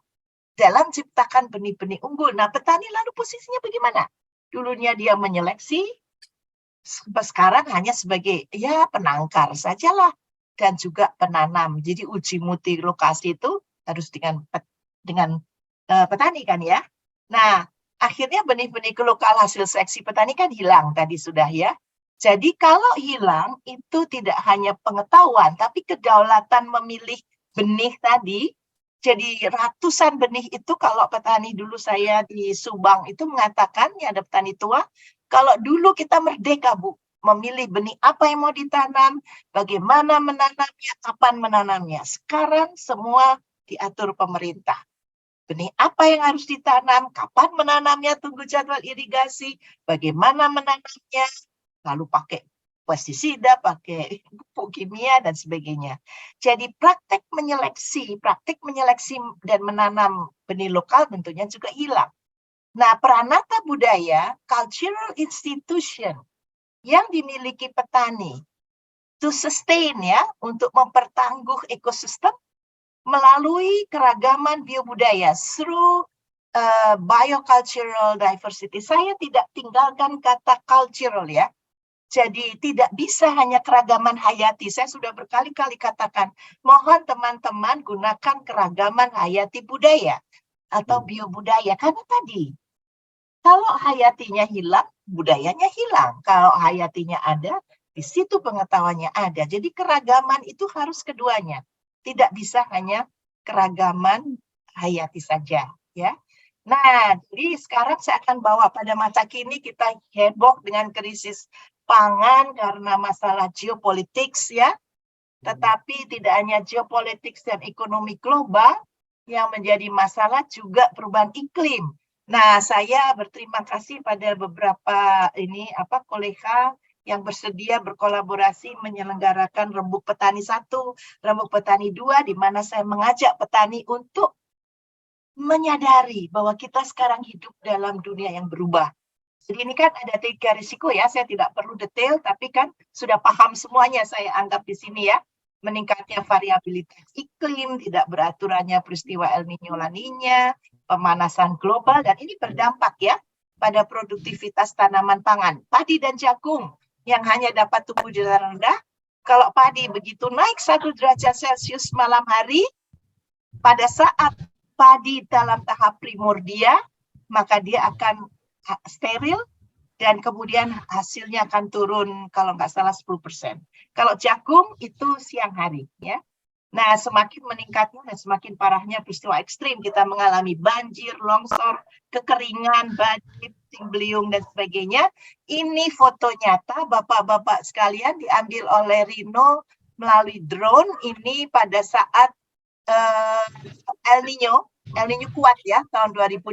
dalam ciptakan benih-benih unggul. Nah, petani lalu posisinya bagaimana? Dulunya dia menyeleksi, sekarang hanya sebagai ya penangkar sajalah dan juga penanam. Jadi uji mutu lokasi itu harus dengan petani kan ya. Nah, akhirnya benih-benih lokal hasil seleksi petani kan hilang tadi sudah ya. Jadi kalau hilang itu tidak hanya pengetahuan tapi kedaulatan memilih benih tadi. Jadi ratusan benih itu kalau petani dulu saya di Subang itu mengatakan, ya ada petani tua, kalau dulu kita merdeka Bu, memilih benih apa yang mau ditanam, bagaimana menanamnya, kapan menanamnya. Sekarang semua diatur pemerintah. Benih apa yang harus ditanam, kapan menanamnya, tunggu jadwal irigasi, bagaimana menanamnya, lalu pakai pestisida, pakai pupuk kimia, dan sebagainya. Jadi praktek menyeleksi dan menanam benih lokal tentunya juga hilang. Nah, pranata budaya, cultural institution yang dimiliki petani, to sustain ya, untuk mempertangguh ekosistem melalui keragaman biobudaya, through biocultural diversity. Saya tidak tinggalkan kata cultural ya. Jadi tidak bisa hanya keragaman hayati. Saya sudah berkali-kali katakan, mohon teman-teman gunakan keragaman hayati budaya atau biobudaya. Karena tadi, kalau hayatinya hilang, budayanya hilang. Kalau hayatinya ada, di situ pengetahuannya ada. Jadi keragaman itu harus keduanya. Tidak bisa hanya keragaman hayati saja. Ya. Nah, jadi sekarang saya akan bawa pada masa kini kita heboh dengan krisis pangan karena masalah geopolitik ya, tetapi tidak hanya geopolitik dan ekonomi global yang menjadi masalah, juga perubahan iklim. Nah, saya berterima kasih pada beberapa kolega yang bersedia berkolaborasi menyelenggarakan Rembuk Petani 1, Rembuk Petani 2, di mana saya mengajak petani untuk menyadari bahwa kita sekarang hidup dalam dunia yang berubah. Jadi ini kan ada 3 risiko ya, saya tidak perlu detail, tapi kan sudah paham semuanya saya anggap di sini ya. Meningkatnya variabilitas iklim, tidak beraturannya peristiwa El Niño La Niña, pemanasan global, dan ini berdampak ya pada produktivitas tanaman pangan. Padi dan jagung yang hanya dapat tumbuh di dataran rendah, kalau padi begitu naik 1 derajat Celcius malam hari, pada saat padi dalam tahap primordia, maka dia akan steril dan kemudian hasilnya akan turun kalau nggak salah 10%. Kalau jagung itu siang hari ya. Nah, semakin meningkatnya dan semakin parahnya peristiwa ekstrim, kita mengalami banjir, longsor, kekeringan, badai, puting beliung dan sebagainya. Ini foto nyata Bapak-bapak sekalian diambil oleh Rino melalui drone ini pada saat El Niño kuat ya tahun 2016.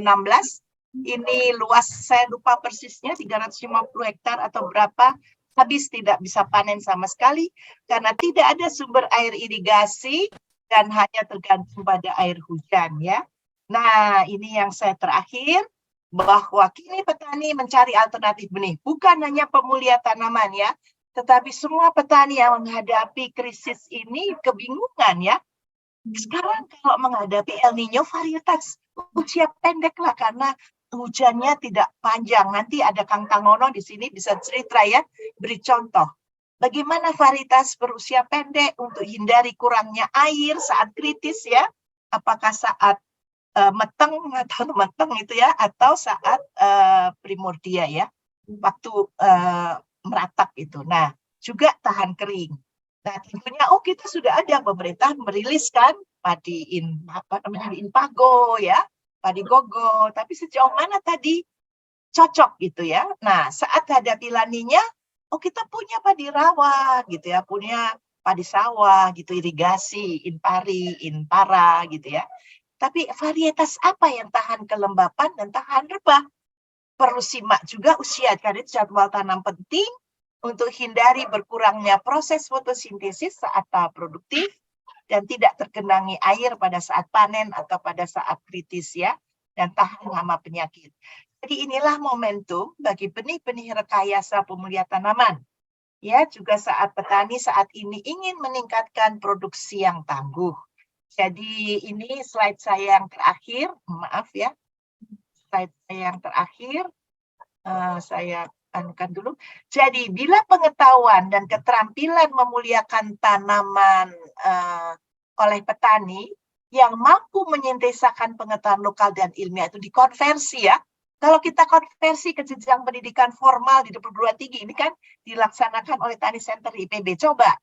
Ini luas, saya lupa persisnya, 350 hektar atau berapa, habis tidak bisa panen sama sekali karena tidak ada sumber air irigasi dan hanya tergantung pada air hujan ya. Nah, ini yang saya terakhir, bahwa kini petani mencari alternatif benih, bukan hanya pemulia tanaman ya, tetapi semua petani yang menghadapi krisis ini kebingungan ya. Sekarang kalau menghadapi El Niño, varietas usia pendek lah karena hujannya tidak panjang. Nanti ada Kang Tangono di sini bisa cerita ya, beri contoh. Bagaimana varietas berusia pendek untuk hindari kurangnya air saat kritis ya? Apakah saat meteng itu ya, atau saat primordia ya, waktu meratap itu. Nah, juga tahan kering. Nah, tentunya kita sudah ada pemerintah meriliskan padi Inpago ya, padi Gogo, tapi sejauh mana tadi cocok gitu ya. Nah, saat hadapi laninya, kita punya padi rawa gitu ya, punya padi sawah gitu, irigasi, Inpari, Inpara gitu ya. Tapi varietas apa yang tahan kelembapan dan tahan rebah? Perlu simak juga usia, karena jadwal tanam penting untuk hindari berkurangnya proses fotosintesis saat tahap produktif dan tidak tergenangi air pada saat panen atau pada saat kritis ya, dan tahan hama penyakit. Jadi inilah momentum bagi benih-benih rekayasa pemulihan tanaman. Ya, juga saat petani saat ini ingin meningkatkan produksi yang tangguh. Jadi ini slide saya yang terakhir, maaf ya. Slide saya yang terakhir, saya anukan dulu. Jadi bila pengetahuan dan keterampilan memuliakan tanaman oleh petani yang mampu menyintesakan pengetahuan lokal dan ilmiah itu dikonversi ya. Kalau kita konversi ke jenjang pendidikan formal di perguruan tinggi, ini kan dilaksanakan oleh Tani Center IPB. Coba,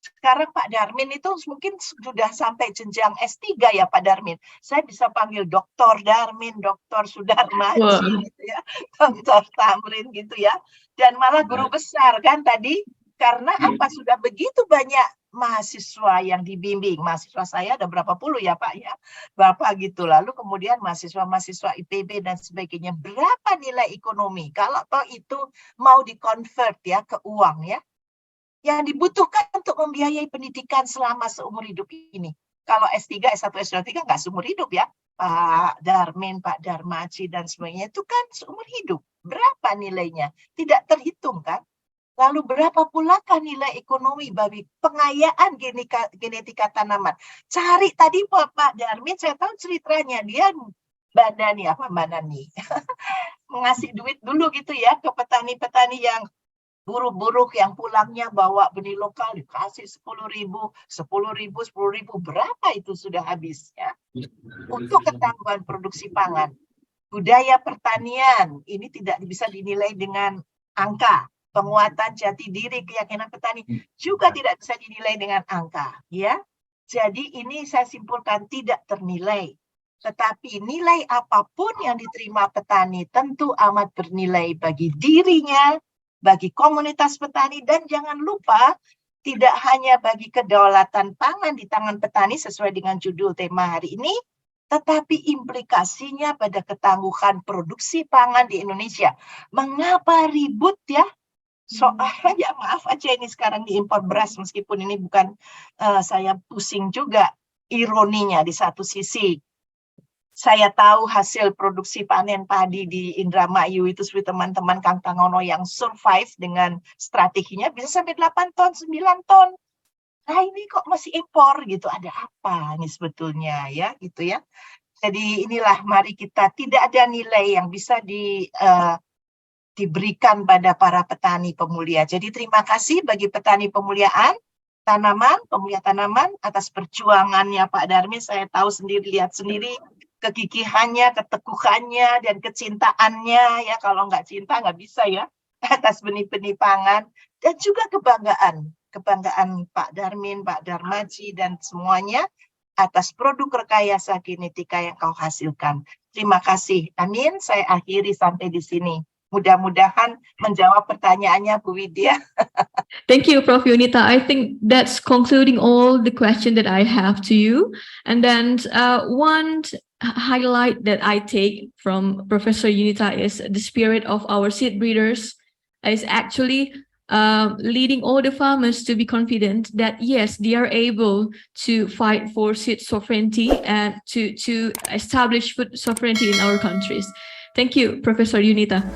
sekarang Pak Darmin itu mungkin sudah sampai jenjang S3 ya Pak Darmin. Saya bisa panggil Dr. Darmin, Dr. Sudarmaji, gitu ya, Dr. Tamrin gitu ya. Dan malah guru besar kan tadi, karena apa, sudah begitu banyak mahasiswa yang dibimbing. Mahasiswa saya ada berapa puluh ya Pak ya, berapa gitu. Lalu kemudian mahasiswa-mahasiswa IPB dan sebagainya. Berapa nilai ekonomi? Kalau toh itu mau dikonvert ya ke uang ya, yang dibutuhkan untuk membiayai pendidikan selama seumur hidup ini. Kalau S3, S1, S2, S3 nggak seumur hidup ya. Pak Darmin, Pak Darmaji dan sebagainya itu kan seumur hidup. Berapa nilainya? Tidak terhitung kan? Lalu berapa pulakah nilai ekonomi bagi pengayaan genetika tanaman? Cari tadi Pak Darmin, saya tahu ceritanya, dia Bandani, mengasih duit dulu gitu ya ke petani-petani yang buruh-buruh yang pulangnya bawa benih lokal, dikasih 10.000, 10.000, 10.000, berapa itu sudah habis ya? Untuk ketangguhan produksi pangan. Budaya pertanian, ini tidak bisa dinilai dengan angka. Penguatan jati diri keyakinan petani juga tidak bisa dinilai dengan angka ya. Jadi ini saya simpulkan tidak ternilai, tetapi nilai apapun yang diterima petani tentu amat bernilai bagi dirinya, bagi komunitas petani, dan jangan lupa tidak hanya bagi kedaulatan pangan di tangan petani sesuai dengan judul tema hari ini, tetapi implikasinya pada ketangguhan produksi pangan di Indonesia. Mengapa ribut ya? Soalnya maaf aja ini sekarang diimpor beras, meskipun ini bukan saya pusing juga ironinya di satu sisi. Saya tahu hasil produksi panen padi di Indramayu itu seperti teman-teman Kang Tangono yang survive dengan strateginya bisa sampai 8 ton, 9 ton. Nah ini kok masih impor gitu, ada apa nih sebetulnya ya gitu ya. Jadi inilah mari kita, tidak ada nilai yang bisa diberikan pada para petani pemulia. Jadi terima kasih bagi petani pemulihan tanaman atas perjuangannya Pak Darmin. Saya tahu sendiri, lihat sendiri kegigihannya, keteguhannya, dan kecintaannya ya. Kalau nggak cinta nggak bisa ya, atas benih-benih pangan. Dan juga kebanggaan Pak Darmin, Pak Darmaji, dan semuanya atas produk rekayasa genetika yang kau hasilkan. Terima kasih. Amin. Saya akhiri sampai di sini. Mudah-mudahan menjawab pertanyaannya Bu Widya. Thank you, Prof. Yunita. I think that's concluding all the questions that I have to you. And then one highlight that I take from Professor Yunita is the spirit of our seed breeders is actually leading all the farmers to be confident that yes, they are able to fight for seed sovereignty and to establish food sovereignty in our countries. Thank you, Professor Yunita.